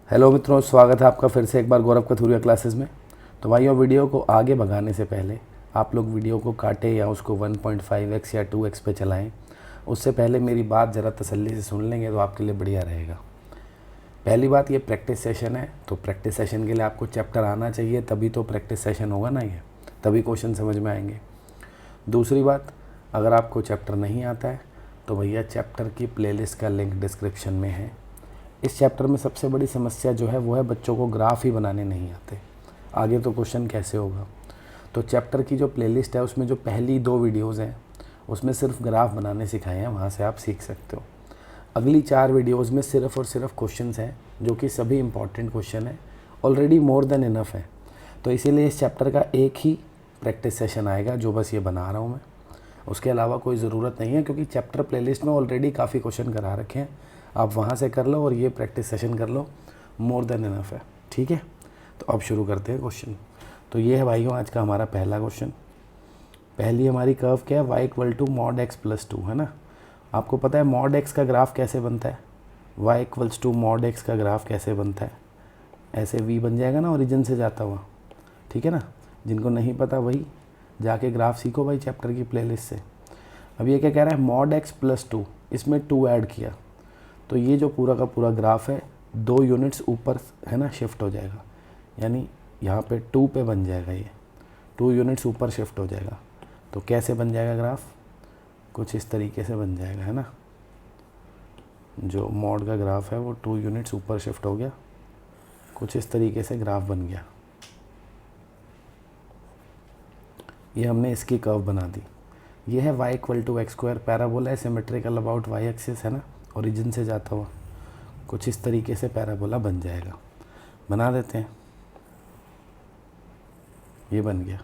Hello मित्रों, स्वागत है आपका फिर से एक बार गौरव कथुरिया क्लासेस में। तो भाइयों, वीडियो को आगे भगाने से पहले आप लोग वीडियो को काटें या उसको 1.5x या 2x पे चलाएं। उससे पहले मेरी बात ज़रा तसल्ली से सुन लेंगे तो आपके लिए बढ़िया रहेगा। पहली बात, ये प्रैक्टिस सेशन है, तो प्रैक्टिस सेशन के लिए आपको चैप्टर आना चाहिए, तभी तो प्रैक्टिस सेशन होगा ना, ये तभी क्वेश्चन समझ में आएंगे। दूसरी बात, अगर आपको चैप्टर नहीं आता है तो भैया चैप्टर की प्लेलिस्ट का लिंक डिस्क्रिप्शन में है। इस चैप्टर में सबसे बड़ी समस्या जो है वो है बच्चों को ग्राफ ही बनाने नहीं आते, आगे तो क्वेश्चन कैसे होगा। तो चैप्टर की जो प्लेलिस्ट है उसमें जो पहली 2 वीडियोज़ हैं उसमें सिर्फ ग्राफ बनाने सिखाए हैं, वहाँ से आप सीख सकते हो। अगली 4 वीडियोज़ में सिर्फ और सिर्फ क्वेश्चंस हैं, जो कि सभी इंपॉर्टेंट क्वेश्चन हैं, ऑलरेडी मोर देन इनफ है। तो इसीलिए इस चैप्टर का एक ही प्रैक्टिस सेशन आएगा, जो बस ये बना रहा हूँ मैं। उसके अलावा कोई ज़रूरत नहीं है, क्योंकि चैप्टर प्लेलिस्ट में ऑलरेडी काफ़ी क्वेश्चन करा रखे हैं। आप वहाँ से कर लो और ये प्रैक्टिस सेशन कर लो, मोर देन इनफ है। ठीक है, तो अब शुरू करते हैं क्वेश्चन। तो ये है भाइयों आज का हमारा पहला क्वेश्चन। पहली हमारी कर्व क्या है, y = mod x + 2 है ना। आपको पता है mod x का ग्राफ कैसे बनता है, y = mod x का ग्राफ कैसे बनता है। ऐसे v बन जाएगा ना, ओरिजिन से जाता हुआ। ठीक है ना, जिनको नहीं पता वही जाके ग्राफ सीखो भाई चैप्टर की प्लेलिस्ट से। अब ये क्या कह रहा है, mod x + 2, इसमें 2 ऐड किया तो ये जो पूरा का पूरा ग्राफ है 2 यूनिट्स ऊपर है ना शिफ्ट हो जाएगा, यानी यहाँ पे 2 पे बन जाएगा, ये 2 यूनिट्स ऊपर शिफ्ट हो जाएगा। तो कैसे बन जाएगा ग्राफ, कुछ इस तरीके से बन जाएगा, है ना। जो मॉड का ग्राफ है वो 2 यूनिट्स ऊपर शिफ्ट हो गया, कुछ इस तरीके से ग्राफ बन गया। ये हमने इसकी कर्व बना दी। ये है y = x², पैराबोला है, सिमेट्रिकल अबाउट y एक्सिस है ना, ओरिजिन से जाता हुआ। कुछ इस तरीके से पैराबोला बन जाएगा। बना देते हैं, ये बन गया।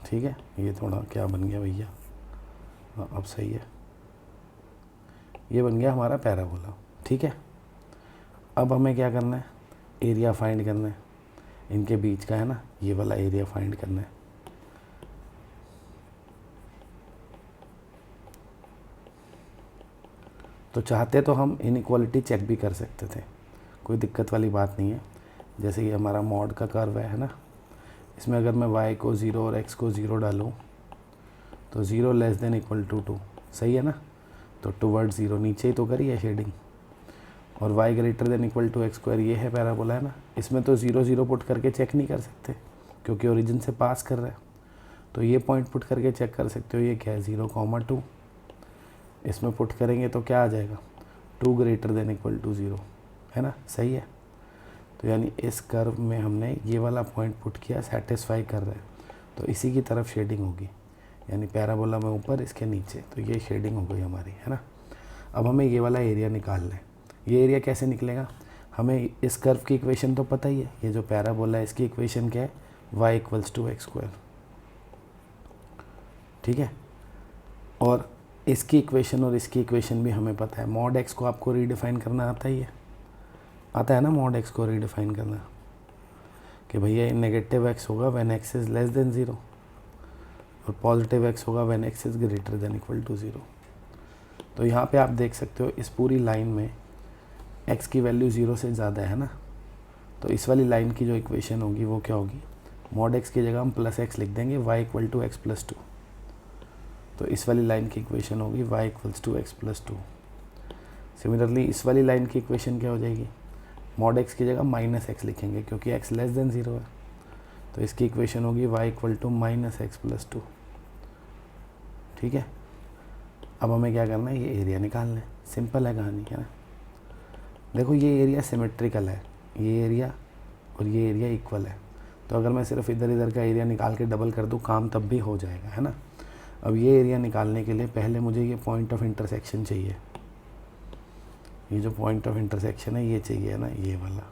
ठीक है, ये थोड़ा क्या बन गया भैया, हाँ अब सही है, ये बन गया हमारा पैराबोला। ठीक है, अब हमें क्या करना है, एरिया फाइंड करना है इनके बीच का, है ना, ये वाला एरिया फाइंड करना है। तो चाहते तो हम इनइक्वालिटी चेक भी कर सकते थे, कोई दिक्कत वाली बात नहीं है। जैसे कि हमारा मॉड का कर्व है ना, इसमें अगर मैं y को 0 और x को 0 डालूँ तो 0 < = 2, सही है ना। तो टुवर्ड 0 नीचे ही तो करी है शेडिंग, और y > x², ये है पैराबोला है ना। इसमें तो 0 0 पुट करके चेक नहीं कर सकते क्योंकि ओरिजिन से पास कर रहा है। तो ये पॉइंट पुट करके चेक कर सकते हो, ये क्या है 0,2। इसमें पुट करेंगे तो क्या आ जाएगा, 2 > 0, है ना, सही है। तो यानी इस कर्व में हमने ये वाला पॉइंट पुट किया, सेटिस्फाई कर रहा है, तो इसी की तरफ शेडिंग होगी, यानी पैराबोला में ऊपर इसके नीचे, तो ये शेडिंग हो गई हमारी, है ना। अब हमें ये वाला एरिया निकालना है। ये एरिया कैसे निकलेगा, हमें इस कर्व की इक्वेशन तो पता ही है, ये जो पैराबोला है इसकी इक्वेशन क्या है, y = x²। ठीक है, और इसकी इक्वेशन और इसकी इक्वेशन भी हमें पता है। mod x को आपको रीडिफाइन करना आता ही है, आता है ना mod x को रीडिफाइन करना, कि भैया ये नेगेटिव x होगा व्हेन x इज़ < 0 और पॉजिटिव x होगा व्हेन x इज़ > 0। तो यहाँ पे आप देख सकते हो इस पूरी लाइन में x की वैल्यू 0 से ज़्यादा है ना, तो इस वाली लाइन की जो इक्वेशन होगी वो क्या होगी, mod x की जगह हम +x लिख देंगे, y = x + 2। तो इस वाली लाइन की इक्वेशन होगी y = x + 2। सिमिलरली इस वाली लाइन की इक्वेशन क्या हो जाएगी, mod x की जगह -x लिखेंगे क्योंकि x < 0 है, तो इसकी इक्वेशन होगी y = -x + 2। ठीक है, अब हमें क्या करना है, ये एरिया निकालना है। सिंपल है कहानी, है ना। देखो ये एरिया सिमेट्रिकल है, ये एरिया और ये एरिया इक्वल है, तो अगर मैं सिर्फ इधर इधर का एरिया निकाल के डबल कर दूँ काम तब भी हो जाएगा, है ना। अब ये एरिया निकालने के लिए पहले मुझे ये पॉइंट ऑफ इंटरसेक्शन चाहिए, ये जो पॉइंट ऑफ इंटरसेक्शन है ये चाहिए, है ना, ये वाला,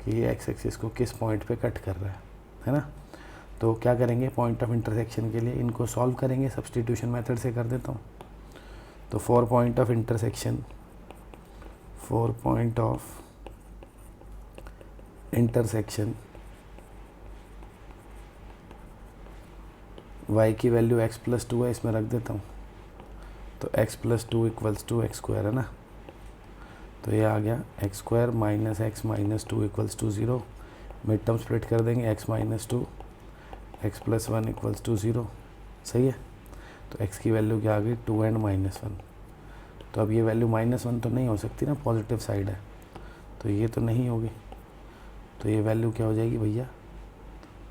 कि ये एक्स एक्सिस को किस पॉइंट पे कट कर रहा है ना। तो क्या करेंगे, पॉइंट ऑफ इंटरसेक्शन के लिए इनको सॉल्व करेंगे, सब्स्टिट्यूशन मेथड से कर देता हूँ। तो for point of intersection y की वैल्यू x + 2 है, इसमें रख देता हूँ। तो x + 2 = x² है ना। तो ये आ गया x square minus x minus two equals to zero. Mid term split कर देंगे, x minus two x plus one equals to zero. सही है। तो एक्स की वैल्यू क्या आ गई, 2 एंड -1। तो अब ये वैल्यू -1 तो नहीं हो सकती ना, पॉजिटिव साइड है, तो ये तो नहीं होगी। तो ये वैल्यू क्या हो जाएगी भैया,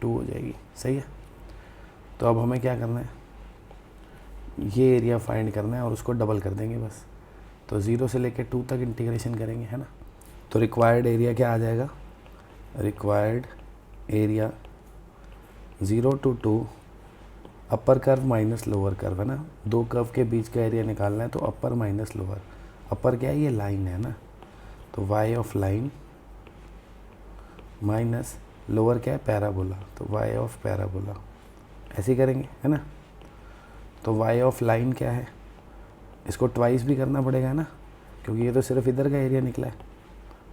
2 हो जाएगी। सही है। तो अब हमें क्या करना है, ये एरिया फाइंड करना है और उसको डबल कर देंगे बस। तो 0 से लेकर 2 तक इंटीग्रेशन करेंगे, है ना। तो रिक्वायर्ड एरिया क्या आ जाएगा, required area 0 to 2 upper curve minus lower curve, है ना। दो कर्व के बीच का एरिया निकालना है, तो अपर माइनस लोअर। अपर क्या है, ये लाइन है ना, तो y of line minus lower क्या है, पैराबोला, तो वाई ऑफ पैराबोला। ऐसे ही करेंगे, है ना। तो वाई ऑफ लाइन क्या है, इसको ट्वाइस भी करना पड़ेगा ना, क्योंकि ये तो सिर्फ इधर का एरिया निकला है,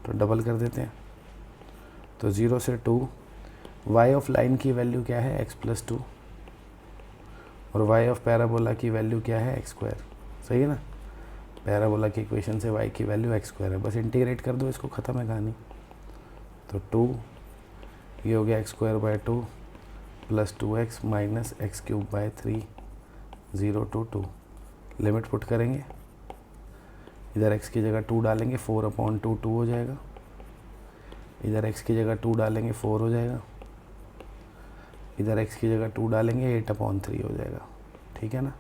तो डबल कर देते हैं। तो 0 से 2, वाई ऑफ लाइन की वैल्यू क्या है, x प्लस 2, और वाई ऑफ पैराबोला की वैल्यू क्या है, एक्स स्क्वायर। सही है ना। पैराबोला की इक्वेशन से y की वैल्यू एक्स स्क्वायर है, बस इंटीग्रेट कर दो इसको, ख़त्म है कहानी। तो 2 ये हो गया x square by 2 plus 2x minus x cube by 3, 0 to 2। Limit put करेंगे, इधर x की जगह 2 डालेंगे, 4/2 2 हो जाएगा। इधर x की जगह 2 डालेंगे, 4 हो जाएगा। इधर x की जगह 2 डालेंगे, 8/3 हो जाएगा। ठीक है ना।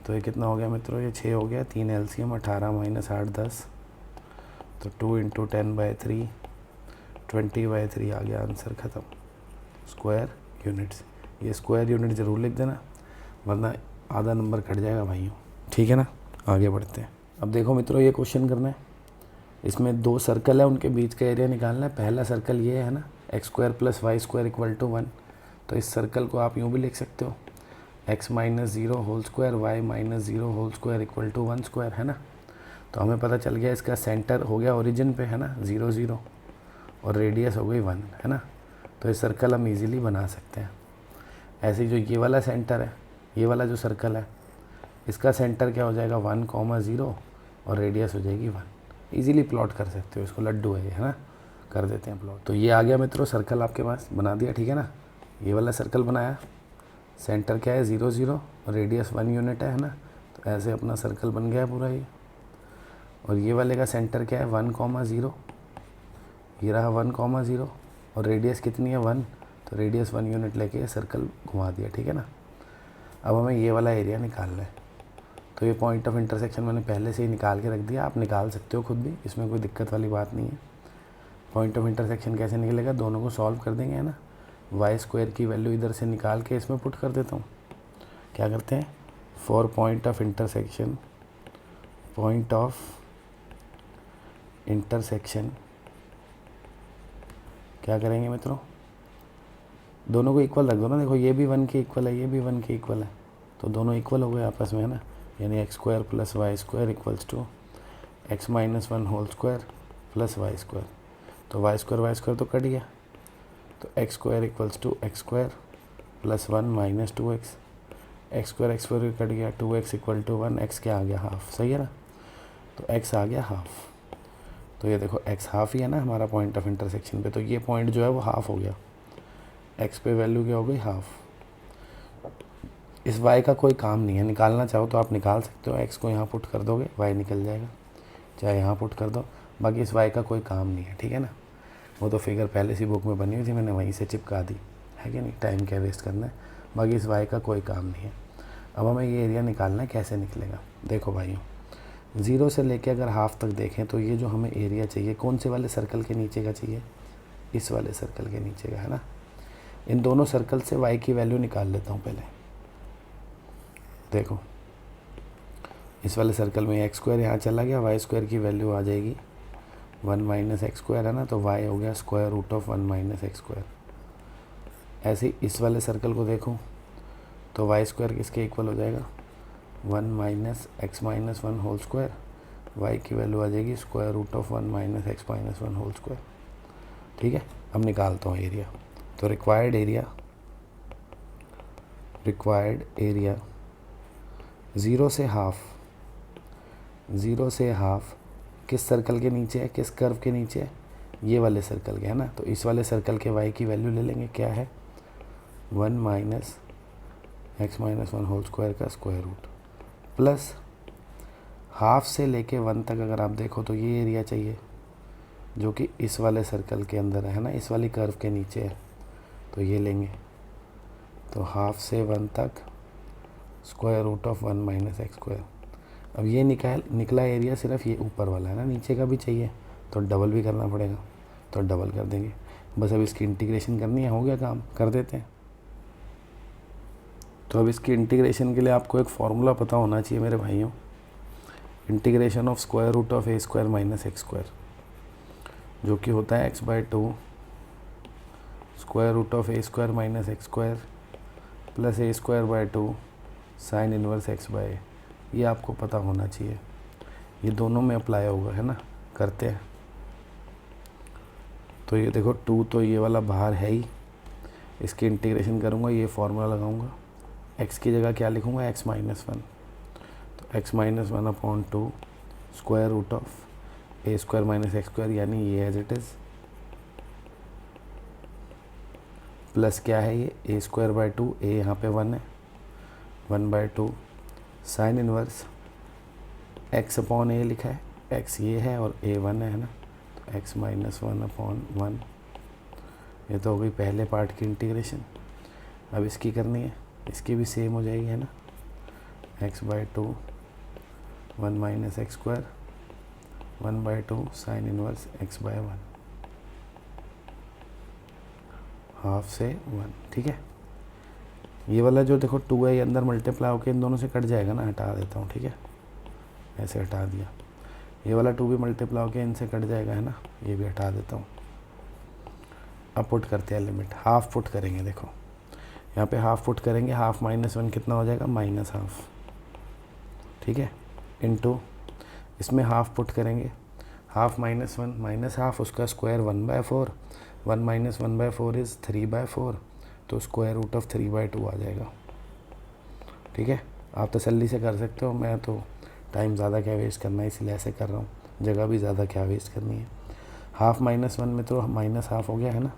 तो ये कितना हो गया मित्रों, ये 6 हो गया। 3 LCM 18 माइनस 8 10, तो 2 × 10/3 20/3 आ गया आंसर, ख़त्म। स्क्वायर यूनिट्स, ये स्क्वायर यूनिट ज़रूर लिख देना, वरना आधा नंबर कट जाएगा भाइयों। ठीक है ना। आगे बढ़ते हैं। अब देखो मित्रों, ये क्वेश्चन करना है, इसमें 2 सर्कल है, उनके बीच का एरिया निकालना है। पहला सर्कल ये है ना, x square plus y square equal to 1। तो इस सर्कल को आप यूँ भी लिख सकते हो, x minus 0 whole square y minus 0 whole square equal to 1 square, है ना। तो हमें पता चल गया इसका सेंटर हो गया ओरिजिन पे, है ना, 0 0, और रेडियस हो गई 1, है ना। तो ये सर्कल हम इजीली बना सकते हैं। ऐसे जो ये वाला सेंटर है, ये वाला जो सर्कल है, इसका सेंटर क्या हो जाएगा, 1, 0, और रेडियस हो जाएगी 1। इजीली प्लॉट कर सकते हो इसको, लड्डू है ये, है ना। कर देते हैं प्लॉट। तो ये आ गया मित्रों, सर्कल आपके पास बना दिया। ठीक है ना। ये वाला सर्कल बनाया, सेंटर क्या है 0 0, और रेडियस 1 यूनिट है ना। तो ऐसे अपना सर्कल बन गया पूरा ये। और ये वाले का सेंटर क्या है 1, 0, ये रहा 1, 0, और रेडियस कितनी है 1, तो रेडियस 1 यूनिट लेके सर्कल घुमा दिया। ठीक है ना। अब हमें ये वाला एरिया निकालना है। तो ये पॉइंट ऑफ इंटरसेक्शन मैंने पहले से ही निकाल के रख दिया, आप निकाल सकते हो खुद भी, इसमें कोई दिक्कत वाली बात नहीं है। पॉइंट ऑफ इंटरसेक्शन कैसे निकलेगा, दोनों को सॉल्व कर देंगे, है ना। वाई स्क्वायर की वैल्यू इधर से निकाल के इसमें पुट कर देता हूँ। क्या करते हैं, for point of intersection, point of intersection क्या करेंगे मित्रों, दोनों को इक्वल रख दो ना। देखो ये भी 1 के इक्वल है, ये भी 1 के इक्वल है, तो दोनों इक्वल हो गए आपस में, है ना। यानी x square plus y square equals to x minus 1 whole square plus y square. तो वाई स्क्वायर तो कट गया, तो x square equals to x square plus 1 minus 2x। X square cut गया, 2x इक्वल टू 1, एक्स क्या आ गया, half. सही है ना। तो x आ गया हाफ। तो ये देखो x हाफ ही है ना हमारा पॉइंट ऑफ इंटरसेक्शन पे, तो ये पॉइंट जो है वो हाफ हो गया। x पे वैल्यू क्या हो गई, हाफ। इस y का कोई काम नहीं है, निकालना चाहो तो आप निकाल सकते हो। x को यहाँ पुट कर दोगे, y निकल जाएगा, चाहे यहाँ पुट कर दो, बाकी इस y का कोई काम नहीं है। ठीक है ना। वो तो फिगर पहले सी बुक में बनी हुई थी, मैंने वहीं से चिपका दी, है कि नहीं, टाइम क्या वेस्ट करना है। बाकी इस y का कोई काम नहीं है। अब हमें ये एरिया निकालना है, कैसे निकलेगा। देखो भाइयों, 0 से लेके अगर हाफ तक देखें तो ये जो हमें एरिया चाहिए, कौन से वाले सर्कल के नीचे का चाहिए, इस वाले सर्कल के नीचे का, है ना। इन दोनों सर्कल से y की वैल्यू निकाल लेता हूँ पहले। देखो इस वाले सर्कल में एक्स स्क्वायर यहाँ चला गया, वाई स्क्वायर की वैल्यू आ जाएगी 1 माइनस एक्स स्क्वायर, है ना। तो y हो गया square root of 1 minus x square. ऐसे ही इस वाले सर्कल को देखो तो वाई स्क्वायर किसके इक्वल हो जाएगा, 1 minus x minus 1 whole square. Y की वैल्यू आ जाएगी square root of 1 minus x minus 1 whole square. ठीक है। अब निकालता हूँ एरिया। तो रिक्वायर्ड एरिया 0 से हाफ किस सर्कल के नीचे है, किस कर्व के नीचे है, ये वाले सर्कल के, है ना। तो इस वाले सर्कल के y की वैल्यू ले लेंगे, क्या है 1 minus x minus 1 whole square का स्क्वायर रूट, प्लस हाफ से लेके 1 तक अगर आप देखो तो ये एरिया चाहिए जो कि इस वाले सर्कल के अंदर है ना, इस वाली कर्व के नीचे है, तो ये लेंगे। तो हाफ से 1 तक square root of 1 minus x square. अब ये निकला एरिया सिर्फ ये ऊपर वाला है ना, नीचे का भी चाहिए तो डबल भी करना पड़ेगा, तो डबल कर देंगे। बस अब इसकी इंटीग्रेशन करनी है, हो गया काम, कर देते हैं। तो अब इसकी इंटीग्रेशन के लिए आपको एक फार्मूला पता होना चाहिए मेरे भाइयों, integration of square root of a square minus x square, जो कि होता है x/2 square root of a square minus x square plus a²/2 sine inverse x/a। ये आपको पता होना चाहिए, ये दोनों में अप्लाई होगा, है ना। करते हैं। तो ये देखो 2 तो ये वाला बाहर है ही, इसकी इंटीग्रेशन करूँगा, ये फार्मूला लगाऊंगा, x की जगह क्या लिखूँगा x माइनस 1, तो x minus 1/2 square root of a square minus x square, यानी ये एज इट इज़, प्लस क्या है ये a²/2, a यहाँ पे 1 है, 1/2 साइन इनवर्स x/a लिखा है, x ये है और a 1 है ना, तो x माइनस 1/1। ये तो हो गई पहले पार्ट की इंटीग्रेशन। अब इसकी करनी है, इसकी भी सेम हो जाएगी, है ना, x/2 1 minus x square 1/2 sine inverse x/1 half से 1, ठीक है। ये वाला जो देखो 2 है, ये अंदर मल्टीप्लाई होकर इन दोनों से कट जाएगा ना, हटा देता हूँ, ठीक है, ऐसे हटा दिया। ये वाला 2 भी मल्टीप्लाई होकर इनसे कट जाएगा, है ना, ये भी हटा देता हूँ। अब पुट करते हैं लिमिट, हाफ पुट करेंगे, देखो यहाँ पे हाफ पुट करेंगे, हाफ माइनस 1 कितना हो जाएगा माइनस हाफ, ठीक है, इनटू इसमें हाफ पुट करेंगे, हाफ माइनस 1 माइनस हाफ, उसका स्क्वायर 1/4, 1 माइनस 1/4 इज़ 3/4, तो स्क्वायर रूट ऑफ 3/2 आ जाएगा, ठीक है। आप तसल्ली से कर सकते हो, मैं तो टाइम ज़्यादा क्या वेस्ट करना है इसलिए ऐसे कर रहा हूँ, जगह भी ज़्यादा क्या वेस्ट करनी है। हाफ माइनस 1 में तो माइनस हाफ हो गया, है ना,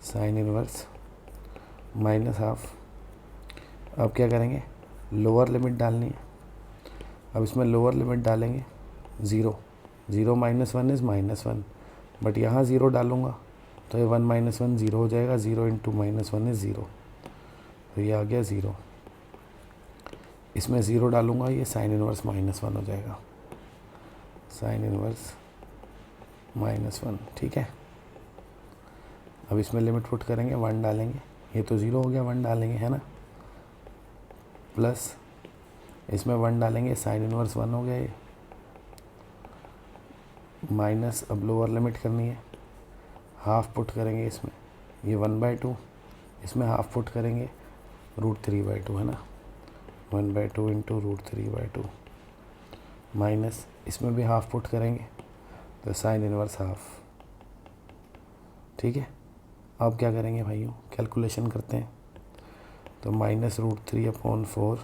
साइन इनवर्स माइनस हाफ। अब क्या करेंगे, लोअर लिमिट डालनी है। अब इसमें लोअर लिमिट डालेंगे 0, 0 माइनस 1 इज़ -1, बट यहाँ 0 डालूँगा तो ये 1 माइनस 1 0 हो जाएगा, 0 इंटू -1 इज़ 0, तो ये आ गया 0। इसमें 0 डालूँगा, ये साइन इनवर्स -1 हो जाएगा, साइन इनवर्स -1, ठीक है। अब इसमें लिमिट पुट करेंगे, 1 डालेंगे, ये तो 0 हो गया, 1 डालेंगे, है ना, प्लस इसमें 1 डालेंगे, साइन इनवर्स 1 हो गया ये, माइनस, अब लोअर लिमिट करनी है, हाफ पुट करेंगे इसमें, ये 1/2, इसमें हाफ पुट करेंगे, √3/2, है ना, 1/2 इंटू √3/2, माइनस इसमें भी हाफ पुट करेंगे तो साइन इनवर्स हाफ, ठीक है। अब क्या करेंगे भाइयों, कैलकुलेशन करते हैं, तो -√3/4,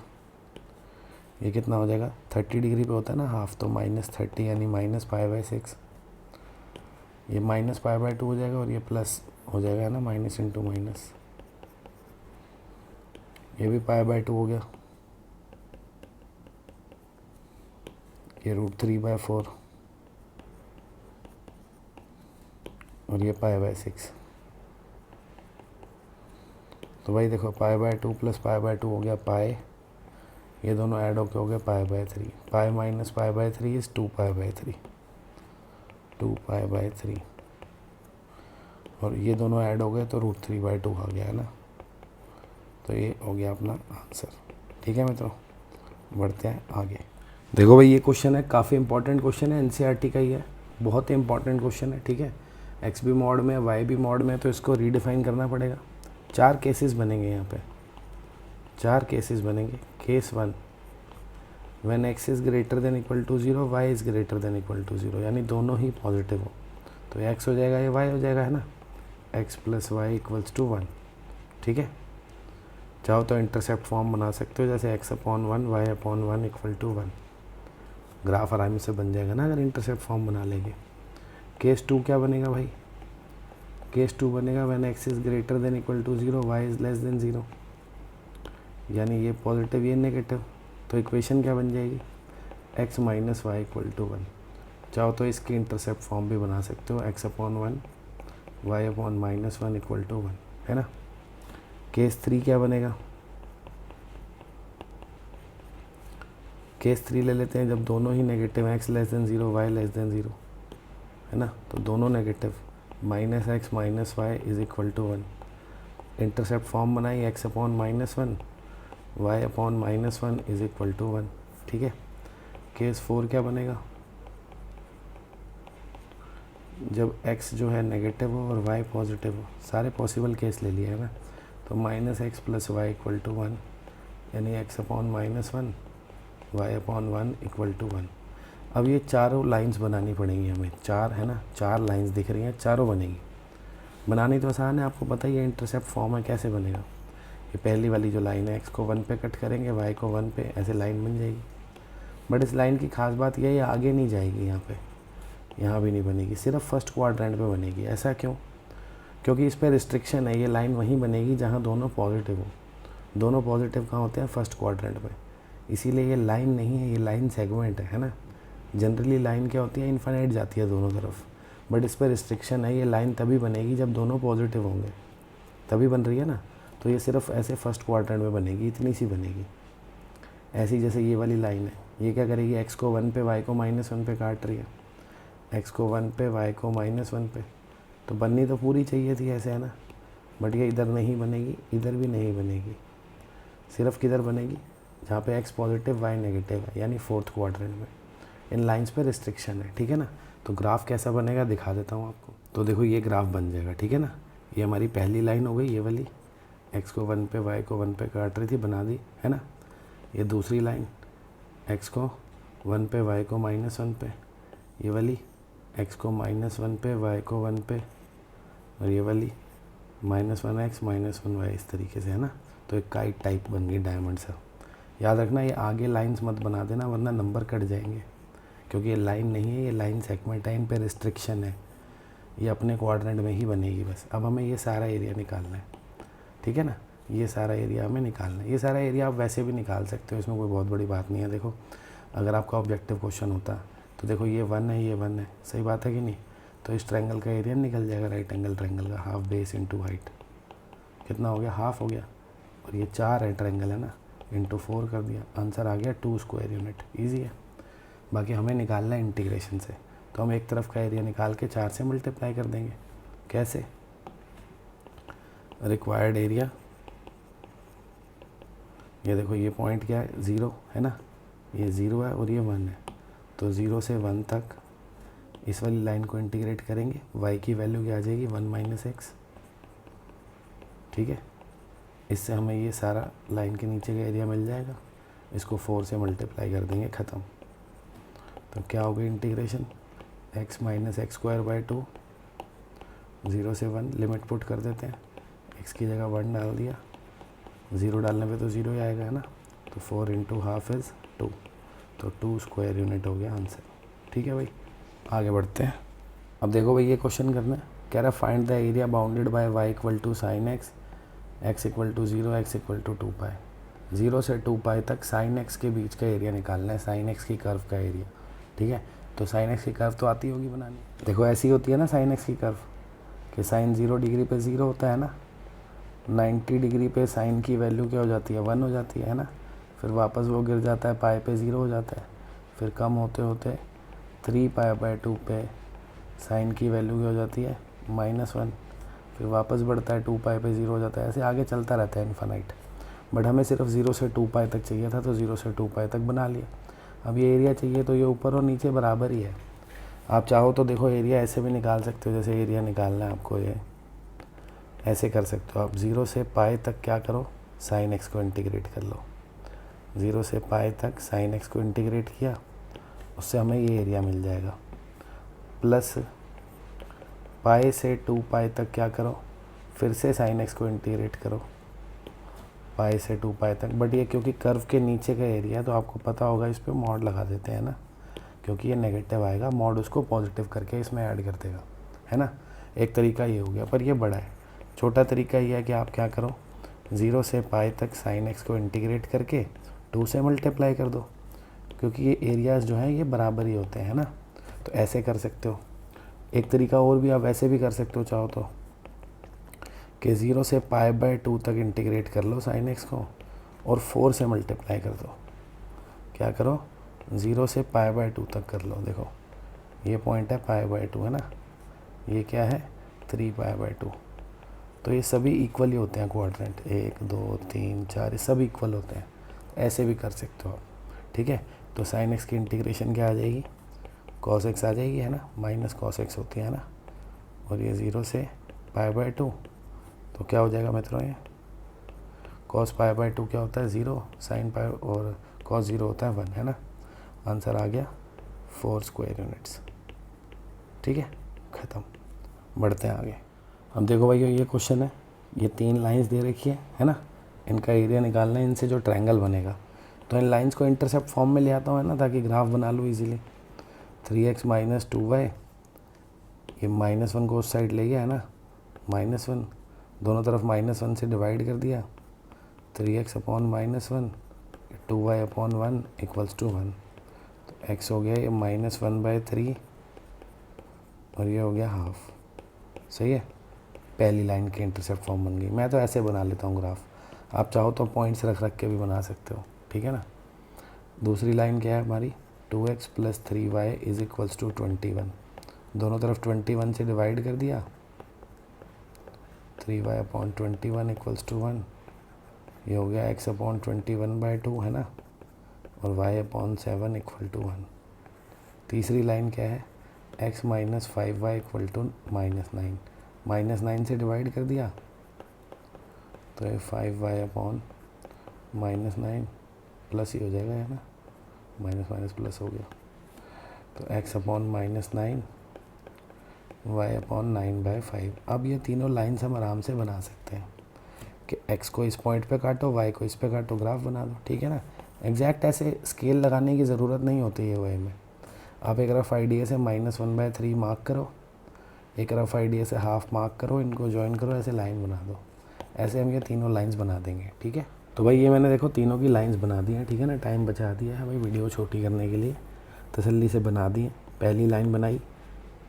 ये कितना हो जाएगा, 30 डिग्री पे होता है ना हाफ, तो -30 यानी -π/6, ये -π/2 हो जाएगा और ये प्लस हो जाएगा, है ना, माइनस इंटू माइनस, ये भी π/2 हो गया, ये √3/4 और ये π/6। तो भाई देखो π/2 प्लस π/2 हो गया पाई, ये दोनों ऐड होके हो गया π/3, पाई माइनस π/3 इज़ 2π/3, 2π/3, और ये दोनों ऐड हो गए तो √3/2 आ गया, है ना। तो ये हो गया अपना आंसर, ठीक है मित्रों। बढ़ते हैं आगे। देखो भाई ये क्वेश्चन है, काफ़ी इंपॉर्टेंट क्वेश्चन है, एनसीईआरटी का ही है, बहुत ही इंपॉर्टेंट क्वेश्चन है, ठीक है। एक्स भी मॉड में, वाई भी मॉड में, तो इसको रीडिफाइन करना पड़ेगा। 4 केसेस बनेंगे यहाँ पे, 4 केसेस बनेंगे। Case 1, when x is greater than equal to 0, y is greater than equal to 0, यानी दोनों ही पॉजिटिव हो, तो x हो जाएगा, ये y हो जाएगा, है ना, x plus y equals to 1, ठीक है। चाहो तो इंटरसेप्ट फॉर्म बना सकते हो, जैसे x/1 y/1 equal to 1, graph आराम से बन जाएगा ना अगर इंटरसेप्ट फॉर्म बना लेंगे। केस 2 क्या बनेगा भाई? केस 2 बनेगा when x is greater than equal to 0 y is less than 0, यानी ये पॉजिटिव ये नेगेटिव। तो इक्वेशन क्या बन जाएगी? X minus y equal to 1। चाहो तो इसकी इंटरसेप्ट फॉर्म भी बना सकते हो, x upon 1 Y upon minus 1 equal to 1, है ना। केस 3 क्या बनेगा? केस 3 ले लेते हैं जब दोनों ही नेगेटिव हैं, X less than 0 Y less than 0, है ना। तो दोनों negative, minus x minus Y is equal to 1। Intercept form बनाई, X upon minus 1 Y upon minus 1 is equal to 1, ठीक है। केस 4 क्या बनेगा? जब x जो है नेगेटिव हो और y पॉजिटिव हो, सारे पॉसिबल केस ले लिए है ना। तो minus x plus y equal to 1, यानी x upon minus 1 Y upon 1 equal to 1। अब ये चारों लाइंस बनानी पड़ेंगी हमें, चार है ना, चार लाइंस दिख रही हैं, चारों बनेगी। बनानी तो आसान है, आपको पता ही है इंटरसेप्ट फॉर्म है कैसे बनेगा। ये पहली वाली जो लाइन है, x को 1 पे कट करेंगे, y को 1 पे, ऐसे लाइन बन जाएगी। बट इस लाइन की खास बात यह है आगे नहीं जाएगी, यहाँ भी नहीं बनेगी, सिर्फ फर्स्ट क्वाड्रेंट पे बनेगी। ऐसा क्यों? क्योंकि इस पर रिस्ट्रिक्शन है, ये लाइन वहीं बनेगी जहाँ दोनों पॉजिटिव हो। दोनों पॉजिटिव कहाँ होते हैं? फर्स्ट क्वाड्रेंट पे। इसीलिए ये लाइन नहीं है, ये लाइन सेगमेंट है ना। जनरली लाइन क्या होती है? इन्फिनिट जाती है दोनों तरफ, बट इस पर रिस्ट्रिक्शन है, ये लाइन तभी बनेगी जब दोनों पॉजिटिव होंगे, तभी बन रही है ना। तो ये सिर्फ ऐसे फर्स्ट क्वाड्रेंट में बनेगी, इतनी सी बनेगी। ऐसी जैसे ये वाली लाइन है, ये क्या करेगी? एक्स को 1 पे वाई को माइनस 1 पे काट रही है, एक्स को 1 पे वाई को माइनस 1 पे, तो बननी तो पूरी चाहिए थी ऐसे, है ना। बट ये इधर नहीं बनेगी, इधर भी नहीं बनेगी, सिर्फ किधर बनेगी? जहाँ पे एक्स पॉजिटिव वाई नेगेटिव है, यानी फोर्थ क्वाड्रेंट में। इन लाइंस पे रिस्ट्रिक्शन है, ठीक है ना। तो ग्राफ कैसा बनेगा दिखा देता हूँ आपको। तो देखो ये ग्राफ बन जाएगा, ठीक है ना। ये हमारी पहली लाइन हो गई, ये वाली, एक्स को 1 पे वाई को 1 पे काट रही थी, बना दी, है ना। ये दूसरी लाइन, एक्स को 1 पे वाई को माइनस 1 पे, ये वाली एक्स को माइनस 1 पे वाई को 1 पे, और ये वाली माइनस 1 एक्स माइनस 1 वाई, इस तरीके से, है ना। तो एक काइट टाइप बन गई डायमंड सा। याद रखना ये आगे लाइंस मत बना देना, वरना नंबर कट जाएंगे, क्योंकि ये लाइन नहीं है, ये लाइन सेगमेंट है, इन पे रिस्ट्रिक्शन है, ये अपने क्वाड्रेंट में ही बनेगी बस। अब हमें ये सारा एरिया निकालना है, ठीक है ना। ये सारा एरिया हमें निकालना है। ये सारा एरिया आप वैसे भी निकाल सकते हो, इसमें कोई बहुत बड़ी बात नहीं है। देखो अगर आपका ऑब्जेक्टिव क्वेश्चन होता तो देखो ये 1 है, ये 1 है, सही बात है कि नहीं। तो इस ट्रायंगल का एरिया निकल जाएगा, राइट एंगल ट्रायंगल का, हाफ बेस इंटू हाइट, कितना हो गया? हाफ हो गया। और ये 4 है ट्रायंगल, है ना, इंटू 4 कर दिया, आंसर आ गया 2 स्क्वायर यूनिट। ईजी है। बाकी हमें निकालना है इंटीग्रेशन से, तो हम एक तरफ का एरिया निकाल के 4 से मल्टीप्लाई कर देंगे। कैसे? रिक्वायर्ड एरिया, ये देखो ये पॉइंट क्या है? 0 है ना, ये 0 है और ये 1 है। तो 0 से 1 तक इस वाली लाइन को इंटीग्रेट करेंगे, y की वैल्यू क्या आ जाएगी? 1 माइनस एक्स, ठीक है। इससे हमें ये सारा लाइन के नीचे का एरिया मिल जाएगा, इसको 4 से मल्टीप्लाई कर देंगे, ख़त्म। तो क्या होगा integration? x minus x square by 2, 0 से 1 लिमिट पुट कर देते हैं, x की जगह 1 डाल दिया, 0 डालने पे तो 0 ही आएगा, है ना। तो 4 इंटू हाफ इज़ 2, तो 2 स्क्वायर यूनिट हो गया आंसर, ठीक है भाई। आगे बढ़ते हैं। अब देखो भाई ये क्वेश्चन करना है, कह रहा है find the area bounded by y equal to sine x, x equal to 0, x equal to 2 pi. 0 से 2 पाई तक साइन एक्स के बीच का एरिया निकालना है, साइन एक्स की कर्व का एरिया, ठीक है। तो साइन एक्स की कर्व तो आती होगी बनानी। देखो ऐसी होती है ना साइन एक्स की कर्व, कि साइन 0 डिग्री पे 0 होता है ना, 90 डिग्री पे साइन की वैल्यू क्या हो जाती है? 1 हो जाती है ना। फिर वापस वो गिर जाता है, पाई पे 0 हो जाता है, फिर कम होते होते 3 पाई बाई 2 पे साइन की वैल्यू क्या हो जाती है? -1, फिर वापस बढ़ता है 2 पाई पे 0 हो जाता है, ऐसे आगे चलता रहता है इन्फिनाइट। बट हमें सिर्फ 0 से 2 पाई तक चाहिए था, तो 0 से 2 पाई तक बना लिया। अब ये एरिया चाहिए, तो ये ऊपर और नीचे बराबर ही है। आप चाहो तो देखो एरिया ऐसे भी निकाल सकते हो, जैसे एरिया निकालना है आपको, ये ऐसे कर सकते हो आप। 0 से पाई तक क्या करो? साइन एक्स को इंटीग्रेट कर लो। 0 से पाई तक साइन एक्स को इंटीग्रेट किया, उससे हमें ये एरिया मिल जाएगा। प्लस पाई से 2 पाई तक क्या करो? फिर से साइन एक्स को इंटीग्रेट करो, पाई से 2 पाई तक। बट ये क्योंकि कर्व के नीचे का एरिया है, तो आपको पता होगा इस पर मॉड लगा देते हैं ना, क्योंकि ये नेगेटिव आएगा, मॉड उसको पॉजिटिव करके इसमें ऐड कर देगा, है ना। एक तरीका ये हो गया, पर ये बड़ा है। छोटा तरीका ये है कि आप क्या करो, 0 से पाई तक साइन एक्स को इंटीग्रेट करके 2 से मल्टीप्लाई कर दो, क्योंकि ये एरियाज़ जो हैं ये बराबर ही होते हैं ना। तो ऐसे कर सकते हो। एक तरीका और भी आप ऐसे भी कर सकते हो चाहो तो, कि 0 से π/2 तक इंटीग्रेट कर लो साइन एक्स को और 4 से मल्टीप्लाई कर दो। क्या करो, 0 से π/2 तक कर लो। देखो ये पॉइंट है π/2, है ना, ये क्या है 3π/2। तो ये सभी इक्वल ही होते हैं क्वाड्रेंट, 1 2 3 4 ये सब इक्वल होते हैं। ऐसे भी कर सकते हो आप, ठीक है। तो साइन एक्स की इंटीग्रेशन क्या आ जाएगी, कॉस एक्स आ जाएगी, है ना, माइनस कॉस एक्स होती है ना। और ये 0 से π/2, तो क्या हो जाएगा मित्रों, ये कॉस π/2 क्या होता है 0, साइन पाई और कॉस 0 होता है 1, है ना। आंसर आ गया 4 स्क्वायर यूनिट्स, ठीक है, ख़त्म। बढ़ते हैं आगे। अब देखो भाई ये क्वेश्चन है, ये 3 लाइंस दे रखी है ना, इनका एरिया निकालना है, इनसे जो ट्रायंगल बनेगा। तो इन लाइंस को इंटरसेप्ट फॉर्म में ले आता हूँ, है ना, ताकि ग्राफ बना लूँ इजीली। 3x - 2y, ये -1 को उस साइड ले गया, है ना, -1 दोनों तरफ -1 से डिवाइड कर दिया। 3x upon -1, 2y upon 1 equals to 1। तो x हो गया ये -1/3 और ये हो गया हाफ। सही है, पहली लाइन की इंटरसेप्ट फॉर्म बन गई। मैं तो ऐसे बना लेता हूँ ग्राफ, आप चाहो तो पॉइंट्स रख रख के भी बना सकते हो, ठीक है ना। दूसरी लाइन क्या है हमारी, 2x + 3y इक्वल्स टू 21। दोनों तरफ 21 से डिवाइड कर दिया। 3y upon 21 equals to 1। ये हो गया x अपॉन 21/2, है ना, और y अपॉन 7 इक्वल टू 1। तीसरी लाइन क्या है, x - 5y इक्वल टू -9। -9 से डिवाइड कर दिया, तो ये 5y अपॉन -9 प्लस ही हो जाएगा, है ना, माइनस माइनस प्लस हो गया। तो x अपॉन -9, y अपॉन 9/5। अब ये तीनों लाइन्स हम आराम से बना सकते हैं कि x को इस पॉइंट पे काटो, y को इस पे काटो, ग्राफ बना दो, ठीक है ना। एग्जैक्ट ऐसे स्केल लगाने की ज़रूरत नहीं होती है वे में। आप एक रफ आइडिया से -1/3 मार्क करो, एक रफ आइडिया से हाफ मार्क करो, इनको ज्वाइन करो, ऐसे लाइन बना दो। ऐसे हम ये तीनों लाइंस बना देंगे, ठीक है। तो भाई ये मैंने देखो तीनों की लाइंस बना दी हैं, ठीक है ना, टाइम बचा दिया है भाई वीडियो छोटी करने के लिए, तसल्ली से बना दी है। पहली लाइन बनाई,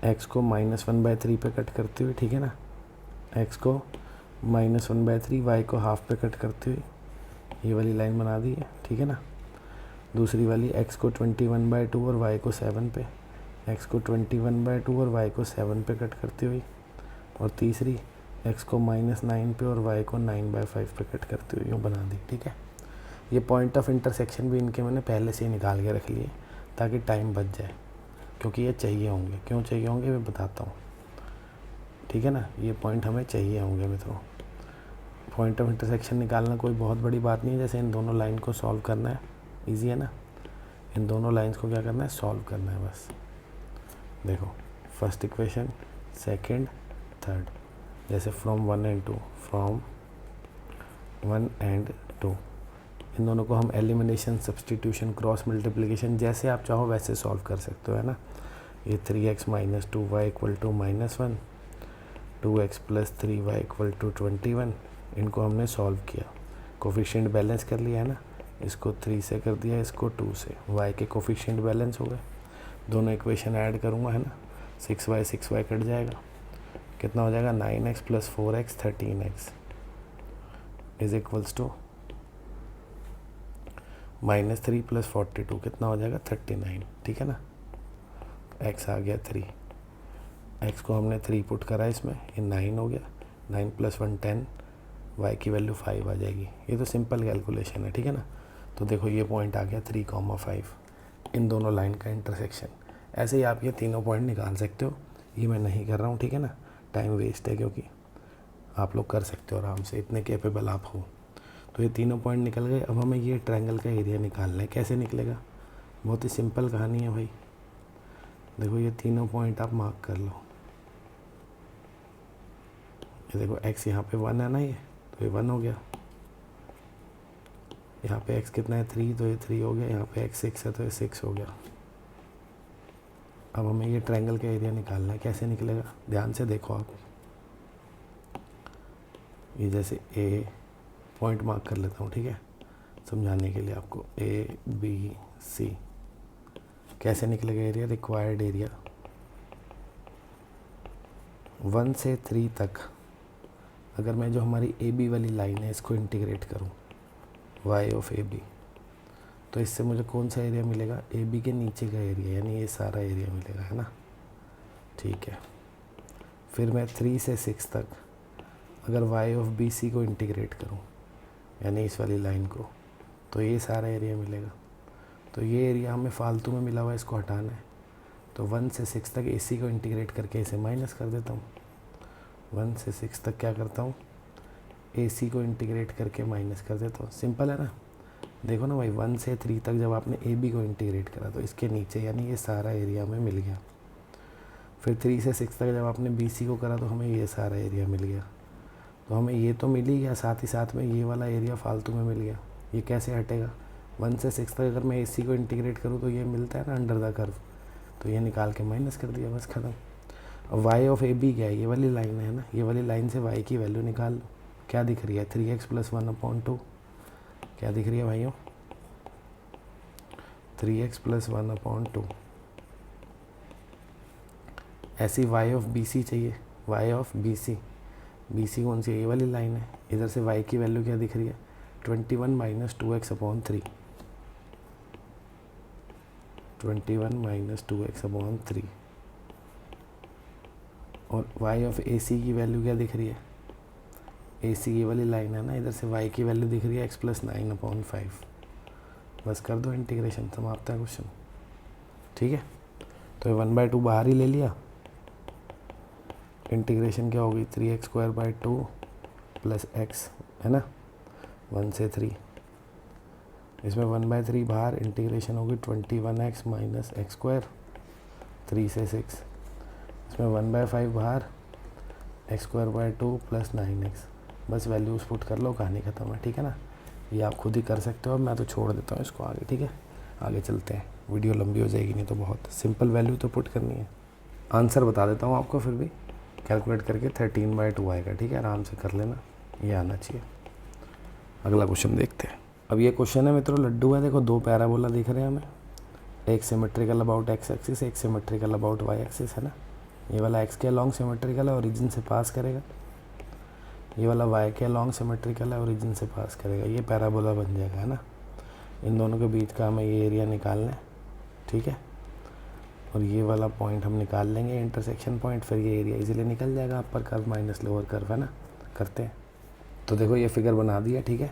x को -1/3 पे कट करते हुए, ठीक है ना, x को -1/3, y को हाफ पे कट करते हुए ये वाली लाइन बना दी है, ठीक है ना। दूसरी वाली x को 21/2 और y को 7 पे, x को 21/2 और y को 7 पे कट करते हुए, और तीसरी x को -9 पे और y को 9/5 पे कट करते हुए यूँ बना दी, ठीक है। ये पॉइंट ऑफ इंटरसेक्शन भी इनके मैंने पहले से ही निकाल के रख लिए ताकि टाइम बच जाए, क्योंकि ये चाहिए होंगे। क्यों चाहिए होंगे मैं बताता हूँ, ठीक है ना। ये पॉइंट हमें चाहिए होंगे मित्रों। पॉइंट ऑफ इंटरसेक्शन निकालना कोई बहुत बड़ी बात नहीं है, जैसे इन दोनों लाइन को सॉल्व करना है, ईजी है ना। इन दोनों लाइंस को क्या करना है, सॉल्व करना है बस। देखो फर्स्ट इक्वेशन, सेकंड, थर्ड, जैसे फ्रॉम 1 एंड 2, फ्रॉम 1 एंड 2, इन दोनों को हम एलिमिनेशन, सब्सटीट्यूशन, क्रॉस मल्टीप्लिकेशन जैसे आप चाहो वैसे सॉल्व कर सकते हो, है ना। ये 3x - 2y equal to -1, 2x + 3y equal to 21, इनको हमने सॉल्व किया, कोफिशिएंट बैलेंस कर लिया, है ना। इसको 3 से कर दिया, इसको 2 से, y के कोफिशिएंट बैलेंस हो गए। दोनों इक्वेशन ऐड करूँगा, है ना, 6y कट जाएगा, कितना हो जाएगा 9x + 4x 13x is equals to -3 + 42 कितना हो जाएगा 39, ठीक है ना। x आ गया 3, x को हमने 3 पुट करा इसमें, ये 9 हो गया, 9 + 1 10, y की वैल्यू 5 आ जाएगी। ये तो सिंपल कैलकुलेशन है, ठीक है ना। तो देखो ये पॉइंट आ गया 3,5, इन दोनों लाइन का इंटरसेक्शन। ऐसे ही आप ये तीनों पॉइंट निकाल सकते हो, ये मैं नहीं कर रहा हूँ, ठीक है ना, टाइम वेस्ट है, क्योंकि आप लोग कर सकते हो आराम से, इतने कैपेबल आप हो। तो ये तीनों पॉइंट निकल गए। अब हमें ये ट्रायंगल का एरिया निकालना है, कैसे निकलेगा, बहुत ही सिंपल कहानी है भाई। देखो ये तीनों पॉइंट आप मार्क कर लो, ये देखो x यहाँ पे 1 है ना, ये तो ये 1 हो गया, यहाँ पे x कितना है 3, तो ये 3 हो गया, यहाँ पे x 6 है तो ये 6 हो गया, अब हमें ये ट्रायंगल का एरिया निकालना है। कैसे निकलेगा, ध्यान से देखो आप। ये जैसे ए पॉइंट मार्क कर लेता हूँ, ठीक है, समझाने के लिए आपको। ए बी सी कैसे निकलेगा एरिया, रिक्वायर्ड एरिया 1 से 3 तक। अगर मैं जो हमारी ए बी वाली लाइन है इसको इंटीग्रेट करूँ वाई ऑफ ए बी, तो इससे मुझे कौन सा एरिया मिलेगा, ए बी के नीचे का एरिया, यानी ये सारा एरिया मिलेगा, है ना। ठीक है, फिर मैं 3 से 6 तक अगर वाई ऑफ बी सी को इंटीग्रेट करूँ, यानी इस वाली लाइन को, तो ये सारा एरिया मिलेगा। तो ये एरिया हमें फालतू में मिला हुआ है, इसको हटाना है। तो 1 से 6 तक ए सी को इंटीग्रेट करके इसे माइनस कर देता हूँ। 1 से 6 तक क्या करता हूँ, ए सी को इंटीग्रेट करके माइनस कर देता हूँ। सिंपल है ना। देखो ना भाई, 1 से 3 तक जब आपने ए बी को इंटीग्रेट करा तो इसके नीचे यानी ये सारा एरिया हमें मिल गया। फिर 3 से 6 तक जब आपने बी सी को करा तो हमें ये सारा एरिया मिल गया। तो हमें ये तो मिल ही गया, साथ ही साथ में ये वाला एरिया फालतू में मिल गया। ये कैसे हटेगा, 1 से 6 तक अगर मैं ए सी को इंटीग्रेट करूँ तो ये मिलता है ना अंडर द कर्व, तो ये निकाल के माइनस कर दिया, बस ख़त्म। अब वाई ऑफ ए बी क्या है, ये वाली लाइन है ना, ये वाली लाइन से वाई की वैल्यू निकाल लो। क्या दिख रही है, 3x + 1/2। क्या दिख रही है भाइयों, 3x + 1/2। ऐसी वाई ऑफ बी सी चाहिए, y of b c. B c कौन सी है, ये वाली लाइन है। इधर से वाई की वैल्यू क्या दिख रही है, 21 - 2x/3। 21 - 2x/3। और y ऑफ ए सी की वैल्यू क्या दिख रही है, ए सी ये वाली लाइन है ना, इधर से y की वैल्यू दिख रही है x + 9/5। बस कर दो इंटीग्रेशन, समाप्त है क्वेश्चन। ठीक है, तो ये 1/2 बाहर ही ले लिया। इंटीग्रेशन क्या होगी, 3x² + 2 + x, है ना, 1 से 3। इसमें 1/3 बाहर, इंटीग्रेशन होगी 21x - x², 3 से 6। इसमें 1/5 बाहर, x² + 2 + 9x। बस वैल्यूज़ पुट कर लो, कहानी ख़त्म है। ठीक है ना, ये आप खुद ही कर सकते हो। मैं तो छोड़ देता हूँ इसको आगे। ठीक है, आगे चलते हैं, वीडियो लंबी हो जाएगी नहीं तो। बहुत सिंपल वैल्यू तो पुट करनी है। आंसर बता देता हूँ आपको, फिर भी कैलकुलेट करके 13/2 आएगा। ठीक है, आराम से कर लेना, ये आना चाहिए। अगला क्वेश्चन देखते हैं। अब ये क्वेश्चन है मित्रों, लड्डू है। देखो, 2 पैराबोला दिख रहे हैं हमें, एक सिमेट्रिकल अबाउट x एक्सिस, एक सिमेट्रिकल अबाउट y एक्सिस, है ना। ये वाला x के अलॉन्ग सिमेट्रिकल है, ओरिजिन से पास करेगा। ये वाला y के अलॉन्ग सिमेट्रिकल है, ओरिजिन से पास करेगा। ये पैराबोला बन जाएगा, है ना। इन दोनों के बीच का हमें ये एरिया निकालना है। ठीक है, और ये वाला पॉइंट हम निकाल लेंगे, इंटरसेक्शन पॉइंट। फिर ये एरिया इजीली निकल जाएगा, upper curve minus lower curve, है ना। करते हैं, तो देखो ये फिगर बना दिया। ठीक है,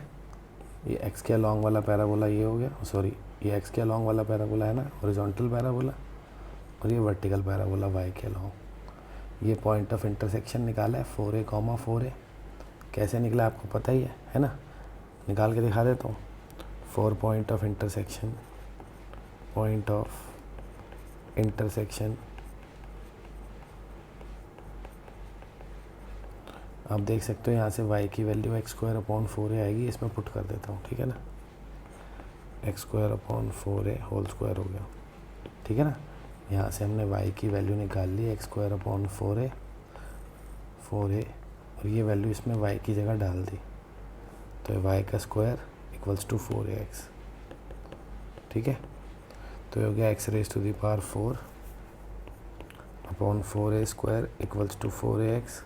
ये x के अलॉन्ग वाला पैराबोला ये हो गया, सॉरी ये x के अलॉन्ग वाला पैराबोला है ना, हॉरिजॉन्टल पैराबोला। और ये वर्टिकल पैराबोला y के अलॉन्ग। ये पॉइंट ऑफ इंटरसेक्शन निकाला है 4a, 4a। कैसे निकला आपको पता ही है ना। निकाल के दिखा देता हूँ। 4 point of intersection, point of intersection. आप देख सकते हो यहाँ से y की वैल्यू x² / 4a आएगी। इसमें पुट कर देता हूँ, ठीक है ना। x² / 4a होल स्क्वायर हो गया, ठीक है ना। यहाँ से हमने y की वैल्यू निकाल ली, x² / 4a, और ये वैल्यू इसमें y की जगह डाल दी। तो y का स्क्वायर = 4ax। ठीक है, तो ये हो गया x⁴ / 4a² = 4ax।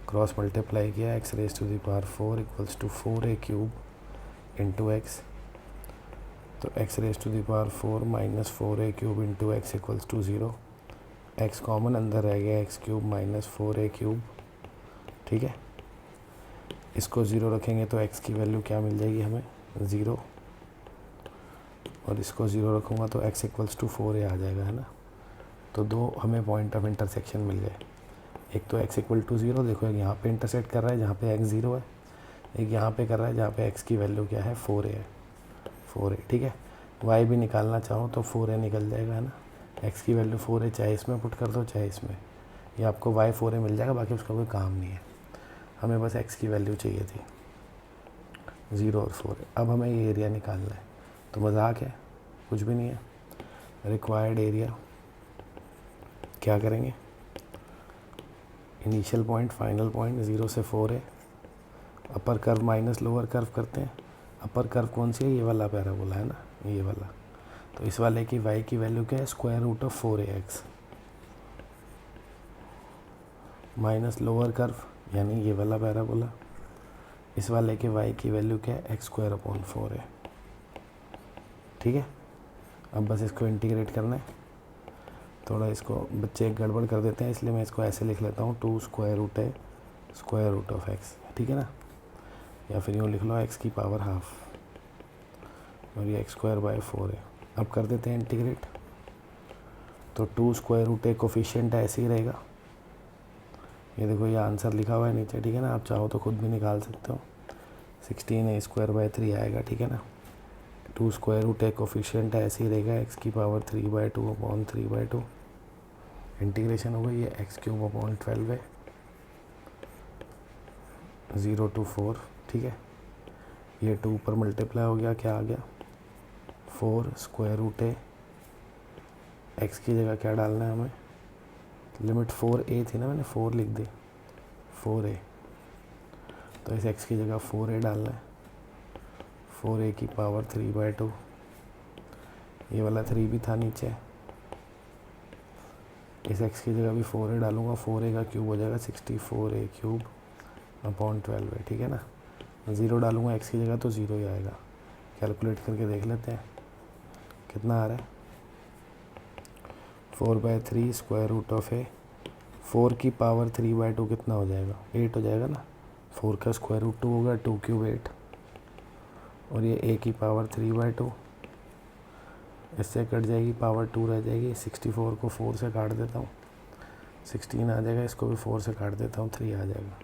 Cross multiply किया, x⁴ = 4a³ × x। तो x⁴ - 4a³ × x = 0। x common अंदर रह गया, x³ - 4a³। ठीक है, इसको 0 रखेंगे तो x की वैल्यू क्या मिल जाएगी हमें, 0। और इसको 0 रखूँगा तो x = 4a आ जाएगा, है ना। तो 2 हमें पॉइंट ऑफ इंटरसेक्शन मिल गए। एक तो x = 0, देखो एक यहाँ पे इंटरसेक्ट कर रहा है जहाँ पे x 0 है, एक यहाँ पे कर रहा है जहाँ पे x की वैल्यू क्या है, 4a है, 4a। ठीक है, y भी निकालना चाहो तो 4a निकल जाएगा, है ना। x की वैल्यू 4a, चाहे इसमें पुट कर दो चाहे इसमें, ये आपको y 4a मिल जाएगा। बाकी उसका कोई काम नहीं है, हमें बस x की वैल्यू चाहिए थी, 0 और 4a। अब हमें ये एरिया निकालना है, तो मजाक है, कुछ भी नहीं है। रिक्वायर्ड एरिया क्या करेंगे, इनिशियल पॉइंट फाइनल पॉइंट 0 से 4 है, upper curve minus lower curve करते हैं। अपर कर्व कौन सी है, ये वाला पैराबोला है ना, ये वाला। तो इस वाले की y की वैल्यू क्या है, square root of 4ax minus lower curve यानी ये वाला पैराबोला। इस वाले के y की वैल्यू क्या है, एक्स स्क्वायर अपॉन 4 है। ठीक है, अब बस इसको इंटीग्रेट करना है। थोड़ा इसको बच्चे गड़बड़ कर देते हैं, इसलिए मैं इसको ऐसे लिख लेता हूँ, 2 स्क्वायर रूट है स्क्वायर रूट ऑफ x, ठीक है ना। या फिर यूँ लिख लो x की पावर हाफ, और ये एक्स स्क्वायर बाय 4 है। अब कर देते हैं इंटीग्रेट। तो 2 स्क्वायर रूट है, कोफिशिएंट ऐसे ही रहेगा। ये देखो ये आंसर लिखा हुआ है नीचे, ठीक है ना। आप चाहो तो खुद भी निकाल सकते हो, 16 स्क्वायर बाय 3 आएगा, ठीक है ना। 2 स्क्वायर रूट है, कोफिशिएंट ऐसे ही रहेगा, एक्स की पावर 3/2 अपॉन 3/2। इंटीग्रेशन हो गई, ये एक्स क्यूब अपॉन 12 है, 0 to 4, ठीक है। ये 2 पर मल्टीप्लाई हो गया, क्या आ गया 4 स्क्वायर रूट है, एक्स की जगह क्या डालना है हमें, लिमिट 4a थी ना, मैंने 4 लिख दी, 4a। तो इस x की जगह 4a डालना है, 4a की पावर 3/2। ये वाला 3 भी था नीचे, इस x की जगह भी 4a डालूंगा, 4a का क्यूब हो जाएगा 64a क्यूब अपॉन 12 है, ठीक है ना। 0 डालूंगा x की जगह तो 0 ही आएगा। कैलकुलेट करके देख लेते हैं कितना आ रहा है, 4/3 स्क्वायर रूट ऑफ ए, 4 की पावर 3/2 कितना हो जाएगा, 8 हो जाएगा ना। 4 का स्क्वायर रूट 2 होगा, 2 क्यूब 8, और ये a की पावर 3/2, इससे कट जाएगी, पावर 2 रह जाएगी। 64 को 4 से काट देता हूँ, 16 आ जाएगा, इसको भी 4 से काट देता हूँ, 3 आ जाएगा।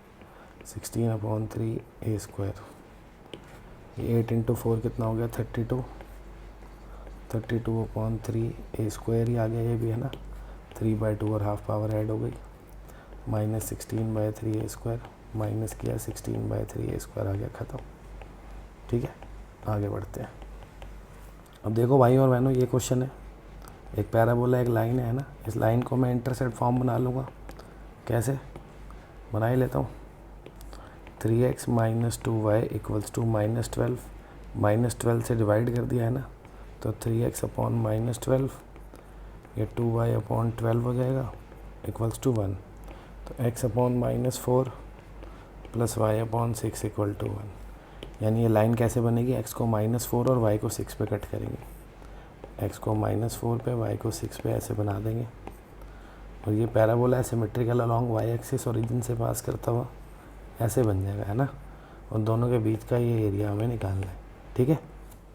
16/3 a स्क्वायर, ये 8 × 4 कितना हो गया, 32, 32/3 a स्क्वायर ही आ गया, ये भी है ना। 3/2 और हाफ पावर ऐड हो गई, माइनस 16/3 a स्क्वायर, माइनस किया 16/3 a स्क्वायर आ गया, ख़त्म। ठीक है, आगे बढ़ते हैं। अब देखो भाई और बहनों, ये क्वेश्चन है, एक पैराबोला एक लाइन है ना, इस लाइन को मैं इंटरसेप्ट फॉर्म बना लूँगा। कैसे बना ही लेता हूँ, 3x - 2y = -12, -12 से डिवाइड कर दिया है ना, तो 3x अपॉन -12, ये 2y अपॉन 12 हो जाएगा, =1। तो x upon -4 plus y upon 6 = 1। यानी ये लाइन कैसे बनेगी, x को -4 और y को 6 पे कट करेंगे, x को -4 पे y को 6 पे ऐसे बना देंगे। और ये पैराबोला है symmetrical along y axis, origin से पास करता हुआ ऐसे बन जाएगा, है ना। और दोनों के बीच का ये एरिया हमें निकालना है, ठीक है।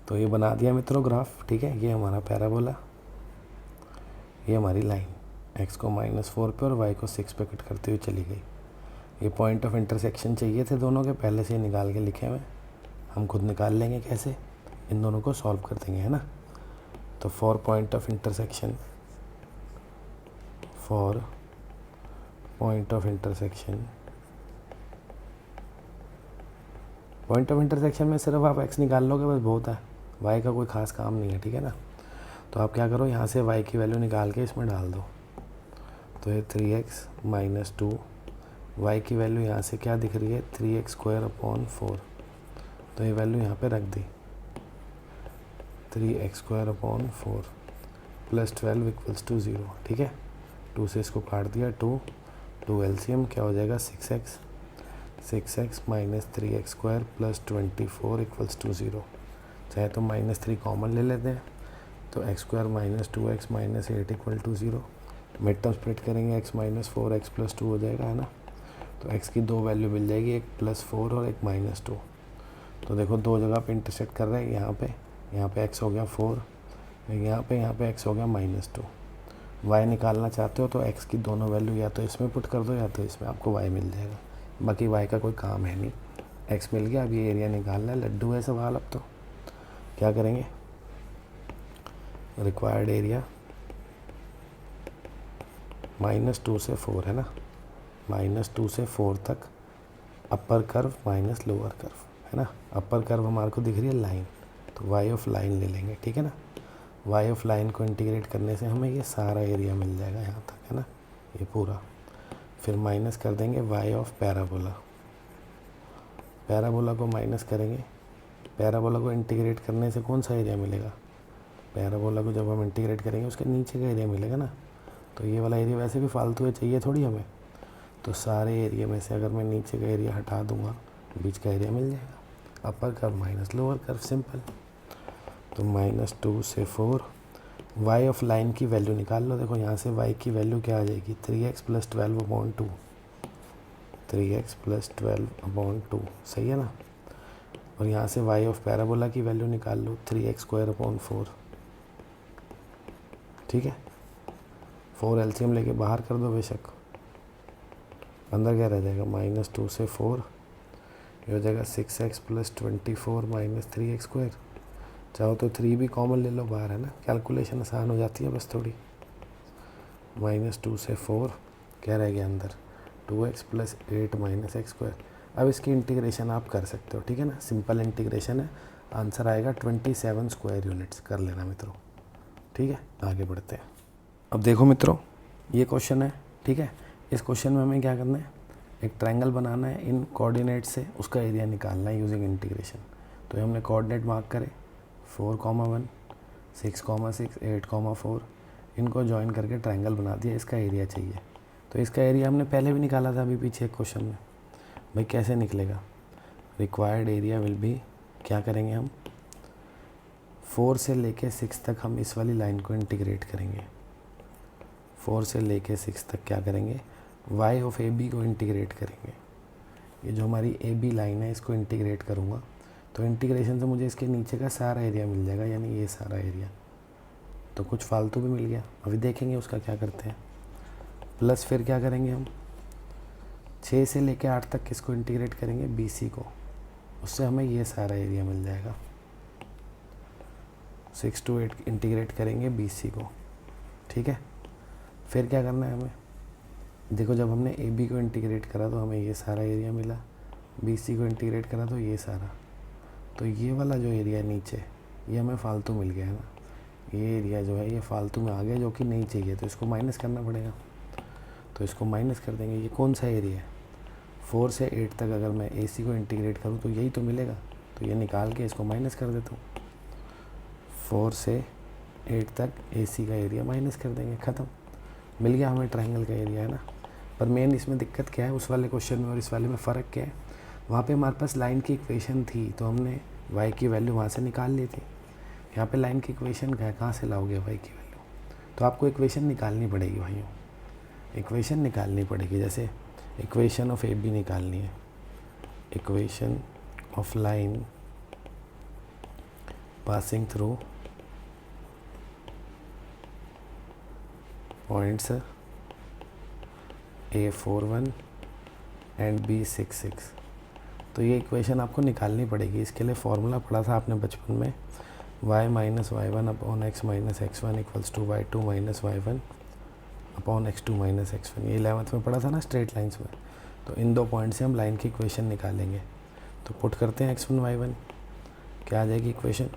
तो ये बना दिया मित्रों ग्राफ, ठीक है। ये हमारा पैराबोला, ये हमारी लाइन x को -4 पे और y को 6 पे कट करते हुए चली गई। ये पॉइंट ऑफ इंटरसेक्शन चाहिए थे दोनों के, पहले से निकाल के लिखे हुए, हम खुद निकाल लेंगे कैसे, इन दोनों को सॉल्व कर देंगे, है ना। तो for point of intersection, for point of intersection, point of intersection में सिर्फ आप x निकाल लोगे बस बहुत है, y का कोई ख़ास काम नहीं है, ठीक है ना। तो आप क्या करो, यहाँ से y की वैल्यू निकाल के इसमें डाल दो। तो ये 3x - 2, y की वैल्यू यहाँ से क्या दिख रही है, 3x² अपॉन 4। तो ये वैल्यू यहाँ पे रख दी, 3x² अपॉन 4 प्लस 12 = 0, ठीक है। 2 से इसको काट दिया, 2 एलसीएम क्या हो जाएगा, 6x - 3x² प्लस 24 = 0। चाहे तो -3 कॉमन ले लेते हैं, तो x² - 2x - 8 = 0। Mid term split करेंगे, x - 4x + 2 हो जाएगा, है ना। तो x की 2 वैल्यू मिल जाएगी, एक +4 और एक -2। तो देखो 2 जगह पे इंटरसेक्ट कर रहे हैं, यहाँ पे x हो गया 4, यहाँ पे x हो गया -2। y निकालना चाहते हो तो x की दोनों वैल्यू या तो इसमें पुट कर दो या तो इसमें, आपको y मिल जाएगा। बाकी y का कोई काम है नहीं, x मिल गया। अब ये एरिया निकालना है, लड्डू है सवाल। अब तो क्या करेंगे, रिक्वायर्ड एरिया -2 से 4 है ना, -2 से 4 तक upper curve minus lower curve, है ना। अपर कर्व हमारे को दिख रही है लाइन, तो y ऑफ लाइन ले लेंगे, ठीक है ना। y ऑफ लाइन को इंटीग्रेट करने से हमें ये सारा एरिया मिल जाएगा यहाँ तक, है ना। ये पूरा, फिर माइनस कर देंगे y ऑफ पैराबोला। पैराबोला को माइनस करेंगे, पैराबोला को इंटीग्रेट करने से कौन सा एरिया मिलेगा, पैराबोला को जब हम इंटीग्रेट करेंगे उसके नीचे का एरिया मिलेगा ना। तो ये वाला एरिया वैसे भी फालतू है, चाहिए थोड़ी हमें, तो सारे एरिया में से अगर मैं नीचे का एरिया हटा दूंगा बीच का एरिया मिल जाएगा। Upper curve minus lower curve, simple. तो -2 से 4, y ऑफ लाइन की वैल्यू निकाल लो। देखो यहाँ से y की वैल्यू क्या आ जाएगी, 3x + 12/2, 3x + 12/2, सही है ना। और यहाँ से y ऑफ पैराबोला की वैल्यू निकाल लो, 3x²/4, ठीक है। 4 एलसीएम लेके बाहर कर दो बेशक, अंदर क्या रह जाएगा, -2 से 4, ये हो जाएगा 6x + 24 - 3x²। चाहो तो 3 भी कॉमन ले लो बाहर, है ना, कैलकुलेशन आसान हो जाती है बस थोड़ी। -2 से 4 क्या रह गया अंदर, 2x + 8 - x²। अब इसकी इंटीग्रेशन आप कर सकते हो, ठीक है ना, सिंपल इंटीग्रेशन है। आंसर आएगा 27 स्क्वायर यूनिट्स, कर लेना मित्रों, ठीक है। आगे बढ़ते हैं। अब देखो मित्रों, ये क्वेश्चन है, ठीक है। इस क्वेश्चन में हमें क्या करना है, एक ट्रायंगल बनाना है इन कोऑर्डिनेट से, उसका एरिया निकालना है यूजिंग इंटीग्रेशन। तो हमने कोऑर्डिनेट मार्क करे 4,1, 6,6, 8,4, इनको ज्वाइन करके ट्रायंगल बना दिया, इसका एरिया चाहिए। तो इसका एरिया हमने पहले भी निकाला था अभी पीछे एक क्वेश्चन में। भाई कैसे निकलेगा, रिक्वायर्ड एरिया विल बी, क्या करेंगे हम, 4 से लेके 6 तक हम इस वाली लाइन को इंटीग्रेट करेंगे। 4 से लेके 6 तक क्या करेंगे, y ऑफ ए बी को इंटीग्रेट करेंगे। ये जो हमारी ए बी लाइन है इसको इंटीग्रेट करूँगा, तो इंटीग्रेशन से मुझे इसके नीचे का सारा एरिया मिल जाएगा, यानी ये सारा एरिया। तो कुछ फालतू भी मिल गया, अभी देखेंगे उसका क्या करते हैं। प्लस फिर क्या करेंगे हम, 6 से लेके 8 तक किसको इंटीग्रेट करेंगे, बी सी को, उससे हमें ये सारा एरिया मिल जाएगा। 6 to 8 इंटीग्रेट करेंगे बी सी को, ठीक है। फिर क्या करना है हमें, देखो जब हमने ए बी को इंटीग्रेट करा तो हमें ये सारा एरिया मिला, बी सी को इंटीग्रेट करा तो ये सारा, तो ये वाला जो एरिया नीचे ये हमें फालतू मिल गया है ना, ये एरिया जो है ये फालतू में आ गया जो कि नहीं चाहिए, तो इसको माइनस करना पड़ेगा। तो इसको माइनस कर देंगे। ये कौन सा एरिया है, 4 से 8 तक अगर मैं ए सी को इंटीग्रेट करूँ तो यही तो मिलेगा, तो ये निकाल के इसको माइनस कर देता हूँ। 4 से 8 तक ए सी का एरिया माइनस कर देंगे, ख़त्म, मिल गया हमें ट्रायंगल का एरिया, है ना। पर मेन इसमें दिक्कत क्या है, उस वाले क्वेश्चन में और इस वाले में फ़र्क क्या है, वहाँ पे हमारे पास लाइन की इक्वेशन थी तो हमने y की वैल्यू वहाँ से निकाल ली थी। यहाँ पे लाइन की इक्वेशन क्या है, कहाँ से लाओगे y की वैल्यू, तो आपको इक्वेशन निकालनी पड़ेगी भाइयों, इक्वेशन निकालनी पड़ेगी। जैसे इक्वेशन ऑफ ए बी निकालनी है, equation of line passing through points A41 and B66, तो ये इक्वेशन आपको निकालनी पड़ेगी। इसके लिए फॉर्मूला पढ़ा था आपने बचपन में, y - y1 upon x - x1 equals to y2 - y1 upon x2 - x1, ये 11th में पढ़ा था ना स्ट्रेट लाइंस में। तो इन दो पॉइंट से हम लाइन की इक्वेशन निकालेंगे। तो पुट करते हैं x1 y1, क्या आ जाएगी equation,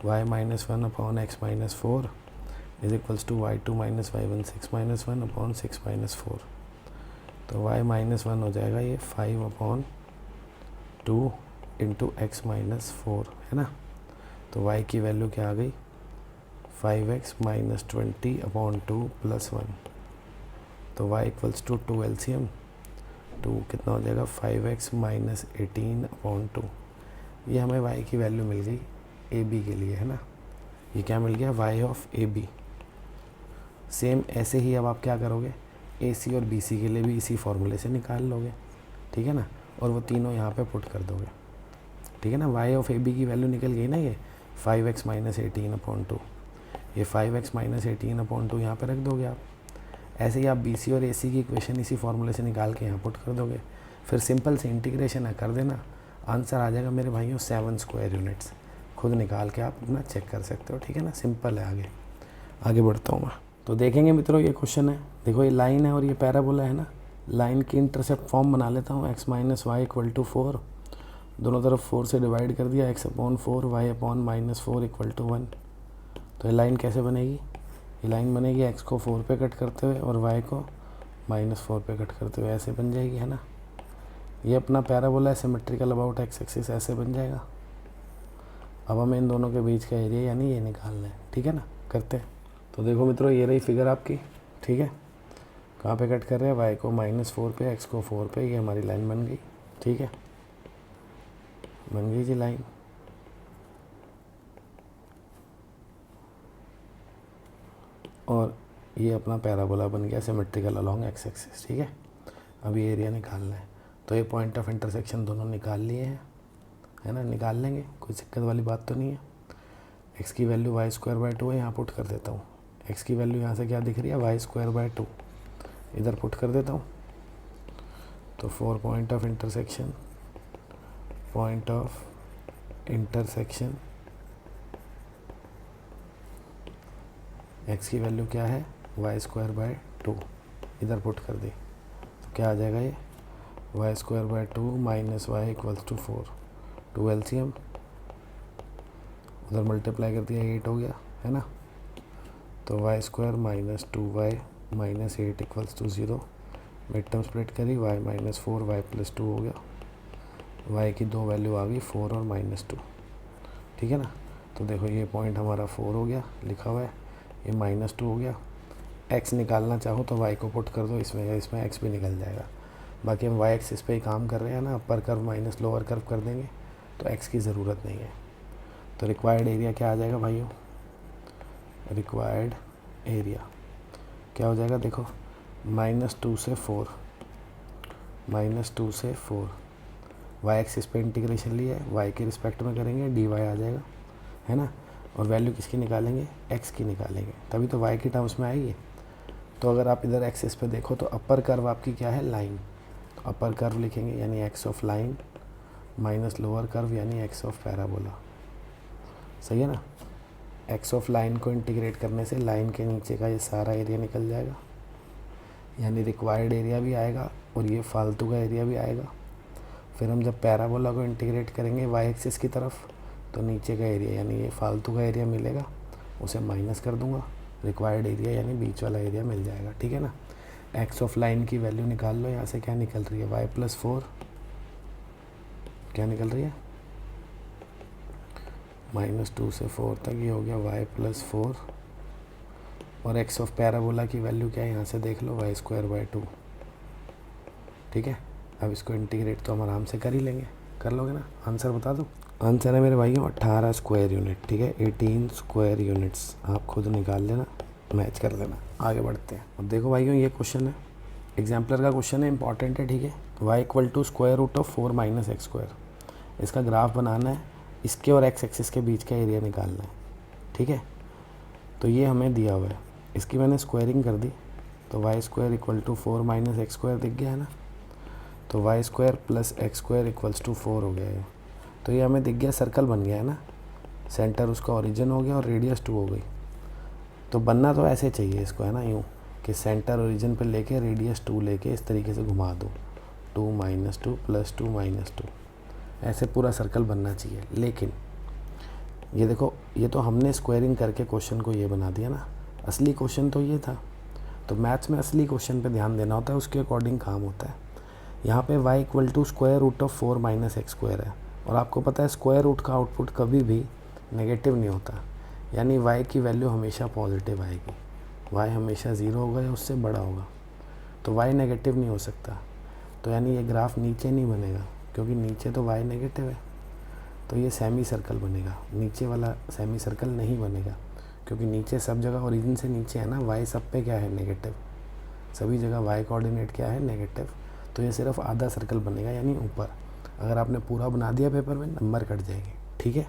y - 1 upon x - 4 is equals to y2 - y1 6 - 1 upon 6 - 4। तो y - 1 हो जाएगा ये 5/2 इंटू x - 4, है ना। तो y की वैल्यू क्या आ गई, 5x - 20/2 + 1, तो y इक्वल्स टू 2 एलसीएम 2 कितना हो जाएगा, 5x - 18/2। ये हमें y की वैल्यू मिल गई ए बी के लिए, है ना। ये क्या मिल गया, y of a b. Same ऐसे ही अब आप क्या करोगे, ए सी और बी सी के लिए भी इसी फॉर्मूले से निकाल लोगे, ठीक है ना, और वो तीनों यहाँ पे पुट कर दोगे, ठीक है ना। y ऑफ ए बी की वैल्यू निकल गई ना, ये 5x - 18/2, ये 5x - 18/2 यहाँ पे रख दोगे आप। ऐसे ही आप बी सी और ए सी की इक्वेशन इसी फॉर्मूले से निकाल के यहाँ पुट कर दोगे, फिर सिंपल से इंटीग्रेशन है कर देना, आंसर आ जाएगा मेरे भाइयों 7 स्क्वायर यूनिट्स। खुद निकाल के आप अपना चेक कर सकते हो, ठीक है ना, सिंपल है। आगे बढ़ता हूँ मैं। तो देखेंगे मित्रों, ये क्वेश्चन है, देखो ये लाइन है और ये पैराबोला है ना, लाइन की इंटरसेप्ट फॉर्म बना लेता हूँ, x - y = 4, दोनों तरफ 4 से डिवाइड कर दिया, x/4 y/-4 = 1। तो ये लाइन कैसे बनेगी, ये लाइन बनेगी x को 4 पे कट करते हुए और y को -4 पे कट करते हुए ऐसे बन जाएगी, है ना। ये अपना पैराबोला है सिमेट्रिकल अबाउट एक्स एक्सिस, ऐसे बन जाएगा। अब हमें इन दोनों के बीच का एरिया यानी ये निकालना है, ठीक है ना। करते हैं। तो देखो मित्रों, ये रही फिगर आपकी, ठीक है। कहाँ पे कट कर रहे हैं, y को -4 पे, x को 4 पे। ये हमारी लाइन बन गई, ठीक है, बन गई जी लाइन। और ये अपना पैराबोला बन गया सिमेट्रिकल अलोंग एक्स एक्सिस, ठीक है। अब ये एरिया निकालना है, तो ये पॉइंट ऑफ इंटरसेक्शन दोनों निकाल लिए हैं, है ना। निकाल लेंगे, कोई दिक्कत वाली बात तो नहीं है। x की वैल्यू y²/2 है, यहाँ पुट कर देता हूँ। x की वैल्यू यहाँ से क्या दिख रही है, y²/2, इधर पुट कर देता हूँ। तो for point of intersection x की वैल्यू क्या है, y²/2, इधर पुट कर दी। तो क्या आ जाएगा, ये y²/2 - y = 4, 2 LCM, उधर मल्टीप्लाई कर दिया, 8 हो गया, है ना। तो y² - 2y - 8 = 0, mid term split करी, y - 4 y + 2 हो गया। y की दो वैल्यू आ गई, 4 और -2, ठीक है ना। तो देखो ये पॉइंट हमारा 4 हो गया लिखा हुआ है, ये -2 हो गया। x निकालना चाहो तो y को पुट कर दो इसमें, या इसमें x भी निकल जाएगा। बाकी हम y एक्सिस पे ही काम कर रहे हैं ना, upper curve minus lower curve कर देंगे, तो x की ज़रूरत नहीं है। तो रिक्वायर्ड एरिया क्या आ जाएगा भाइयों, रिक्वायर्ड एरिया क्या हो जाएगा, देखो -2 से 4, -2 से 4, y एक्सिस पे इंटीग्रेशन लिया है, y के रिस्पेक्ट में करेंगे, dy आ जाएगा, है ना। और वैल्यू किसकी निकालेंगे, x की निकालेंगे, तभी तो y की टर्म्स में आएगी। तो अगर आप इधर एक्सिस पे देखो तो अपर कर्व आपकी क्या है, लाइन। तो अपर कर्व लिखेंगे यानी x of line minus lower curve यानी एक्स ऑफ पैराबोला, सही है ना। एक्स ऑफ लाइन को इंटीग्रेट करने से लाइन के नीचे का ये सारा एरिया निकल जाएगा, यानी रिक्वायर्ड एरिया भी आएगा और ये फालतू का एरिया भी आएगा। फिर हम जब पैराबोला को इंटीग्रेट करेंगे वाई एक्सिस की तरफ, तो नीचे का एरिया यानी ये फालतू का एरिया मिलेगा, उसे माइनस कर दूंगा, रिक्वायर्ड एरिया यानी बीच वाला एरिया मिल जाएगा, ठीक है ना। एक्स ऑफ लाइन की वैल्यू निकाल लो, यहाँ से क्या निकल रही है, y + 4, क्या निकल रही है, -2 से 4 तक ये हो गया y + 4, और एक्स ऑफ पैराबोला की वैल्यू क्या है, यहाँ से देख लो y²/2, ठीक है। अब इसको इंटीग्रेट तो हम आराम से कर ही लेंगे, कर लोगे ना। आंसर बता दो, आंसर है मेरे भाइयों 18 स्क्वायर यूनिट, ठीक है, 18 स्क्वायर यूनिट्स। आप खुद निकाल लेना, मैच कर लेना। आगे बढ़ते हैं। अब देखो भाइयों, ये क्वेश्चन है, एग्जाम्पलर का क्वेश्चन है, इंपॉर्टेंट है, ठीक है। y = √4 - x², इसका ग्राफ बनाना है, इसके और x एक्सिस के बीच का एरिया निकालना है, ठीक है। तो ये हमें दिया हुआ है, इसकी मैंने स्क्वायरिंग कर दी, तो y² = 4 - x² दिख गया है ना। तो y² + x² = 4 हो गया है। तो ये हमें दिख गया, सर्कल बन गया है ना, सेंटर उसका ओरिजिन हो गया और रेडियस 2 हो गई। तो बनना तो ऐसे चाहिए इसको, है ना, यूँ कि सेंटर ओरिजिन पे लेके रेडियस 2 लेके इस तरीके से घुमा दो, 2 - 2 + 2 - 2, ऐसे पूरा सर्कल बनना चाहिए। लेकिन ये देखो, ये तो हमने स्क्वायरिंग करके क्वेश्चन को ये बना दिया ना, असली क्वेश्चन तो ये था। तो मैथ्स में असली क्वेश्चन पे ध्यान देना होता है, उसके अकॉर्डिंग काम होता है। यहाँ पे y = √4 - x² है, और आपको पता है स्क्वायर रूट का आउटपुट कभी भी नेगेटिव नहीं होता, यानी y की वैल्यू हमेशा पॉजिटिव आएगी, y हमेशा 0 होगा या उससे बड़ा होगा, तो y नेगेटिव नहीं हो सकता। तो यानी ये ग्राफ नीचे नहीं बनेगा, क्योंकि नीचे तो y नेगेटिव है, तो ये सेमी सर्कल बनेगा, नीचे वाला सेमी सर्कल नहीं बनेगा, क्योंकि नीचे सब जगह ओरिजिन से नीचे है ना, y सब पे क्या है, नेगेटिव, सभी जगह y कोऑर्डिनेट क्या है, नेगेटिव। तो ये सिर्फ आधा सर्कल बनेगा, यानी ऊपर। अगर आपने पूरा बना दिया पेपर में, नंबर कट जाएंगे, ठीक है।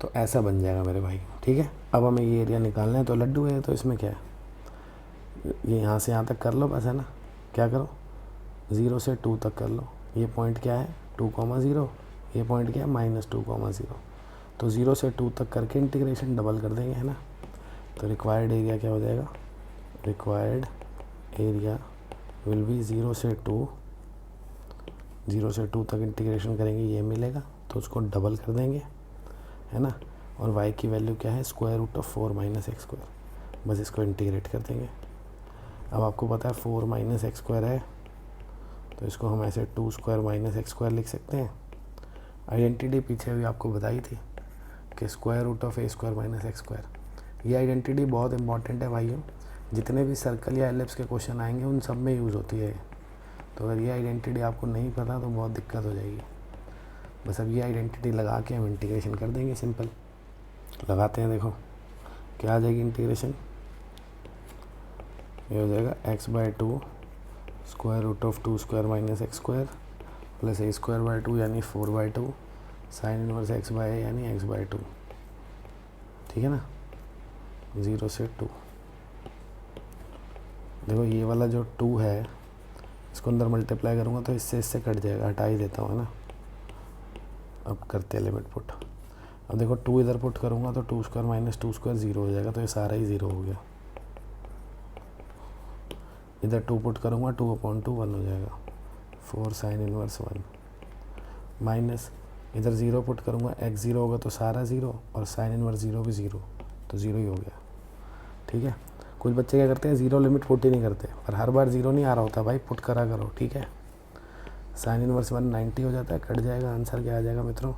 तो ऐसा बन जाएगा मेरे भाई, ठीक है। अब हमें ये एरिया निकालना है, तो लड्डू है, तो इसमें क्या है, ये यहाँ से यहाँ तक कर लो बस, है ना। क्या करो, 0 से 2 तक कर लो। ये पॉइंट क्या है, 2,0, ये पॉइंट क्या है, -2,0। तो 0 से 2 तक करके इंटीग्रेशन डबल कर देंगे, है ना। तो रिक्वायर्ड एरिया क्या हो जाएगा, रिक्वायर्ड एरिया विल बी 0 से 2, 0 से 2 तक इंटीग्रेशन करेंगे, ये मिलेगा, तो उसको डबल कर देंगे, है ना। और y की वैल्यू क्या है, √4 - x², बस इसको इंटीग्रेट कर देंगे। अब आपको पता है 4 माइनस एक्स स्क्वायर है, तो इसको हम ऐसे 2 स्क्वायर माइनस एक्स स्क्वायर लिख सकते हैं। आइडेंटिटी पीछे भी आपको बताई थी कि square root of a square minus x square. ये आइडेंटिटी बहुत इंपॉर्टेंट है भाइयों, जितने भी सर्कल या एलिप्स के क्वेश्चन आएंगे उन सब में यूज़ होती है। तो अगर ये आइडेंटिटी आपको नहीं पता तो बहुत दिक्कत हो जाएगी। बस अब ये आइडेंटिटी लगा के हम इंटीग्रेशन कर देंगे। सिंपल लगाते हैं, देखो क्या आ जाएगी इंटीग्रेशन। ये हो जाएगा x/2 square root of 2 square minus x square plus a square by 2 यानी 4/2 साइन इनवर्स x/a यानी x/2। ठीक है ना, 0 से 2। देखो ये वाला जो 2 है इसको अंदर मल्टीप्लाई करूँगा तो इससे कट जाएगा, हटा ही देता हूँ, है ना। अब करते हैं लिमिट पुट। अब देखो 2 इधर पुट करूँगा तो 2 स्क्वायर माइनस 2 स्क्वायर 0 हो जाएगा, तो ये सारा ही 0 हो गया। इधर 2 पुट करूँगा 2/2 1 हो जाएगा, 4 साइन इनवर्स 1 माइनस इधर 0 पुट करूँगा x 0 होगा तो सारा 0 और साइन इनवर्स 0 भी 0, तो 0 ही हो गया। ठीक है, कुछ बच्चे क्या करते हैं 0 लिमिट पुट ही नहीं करते, और हर बार 0 नहीं आ रहा होता भाई, पुट करा करो। ठीक है, साइन इनवर्स 1 90 हो जाता है, कट जाएगा, आंसर क्या आ जाएगा मित्रों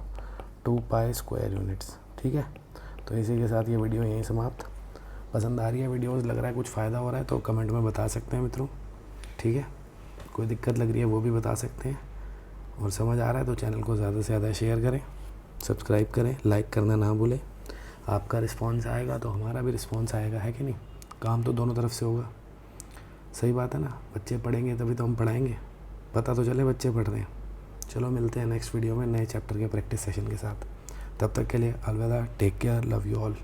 2 पाई स्क्वायर यूनिट्स। ठीक है, तो इसी के साथ ये वीडियो यहीं समाप्त। पसंद आ रही है वीडियोस, लग रहा है कुछ फ़ायदा हो रहा है तो कमेंट में बता सकते हैं मित्रों। ठीक है, कोई दिक्कत लग रही है वो भी बता सकते हैं, और समझ आ रहा है तो चैनल को ज़्यादा से ज़्यादा शेयर करें, सब्सक्राइब करें, लाइक करना ना भूलें। आपका रिस्पॉन्स आएगा तो हमारा भी रिस्पॉन्स आएगा, है कि नहीं। काम तो दोनों तरफ से होगा, सही बात है ना। बच्चे पढ़ेंगे तभी तो हम पढ़ाएंगे, पता तो चले बच्चे पढ़ रहे हैं। चलो मिलते हैं नेक्स्ट वीडियो में नए चैप्टर के प्रैक्टिस सेशन के साथ। तब तक के लिए अलविदा, take care, love you all.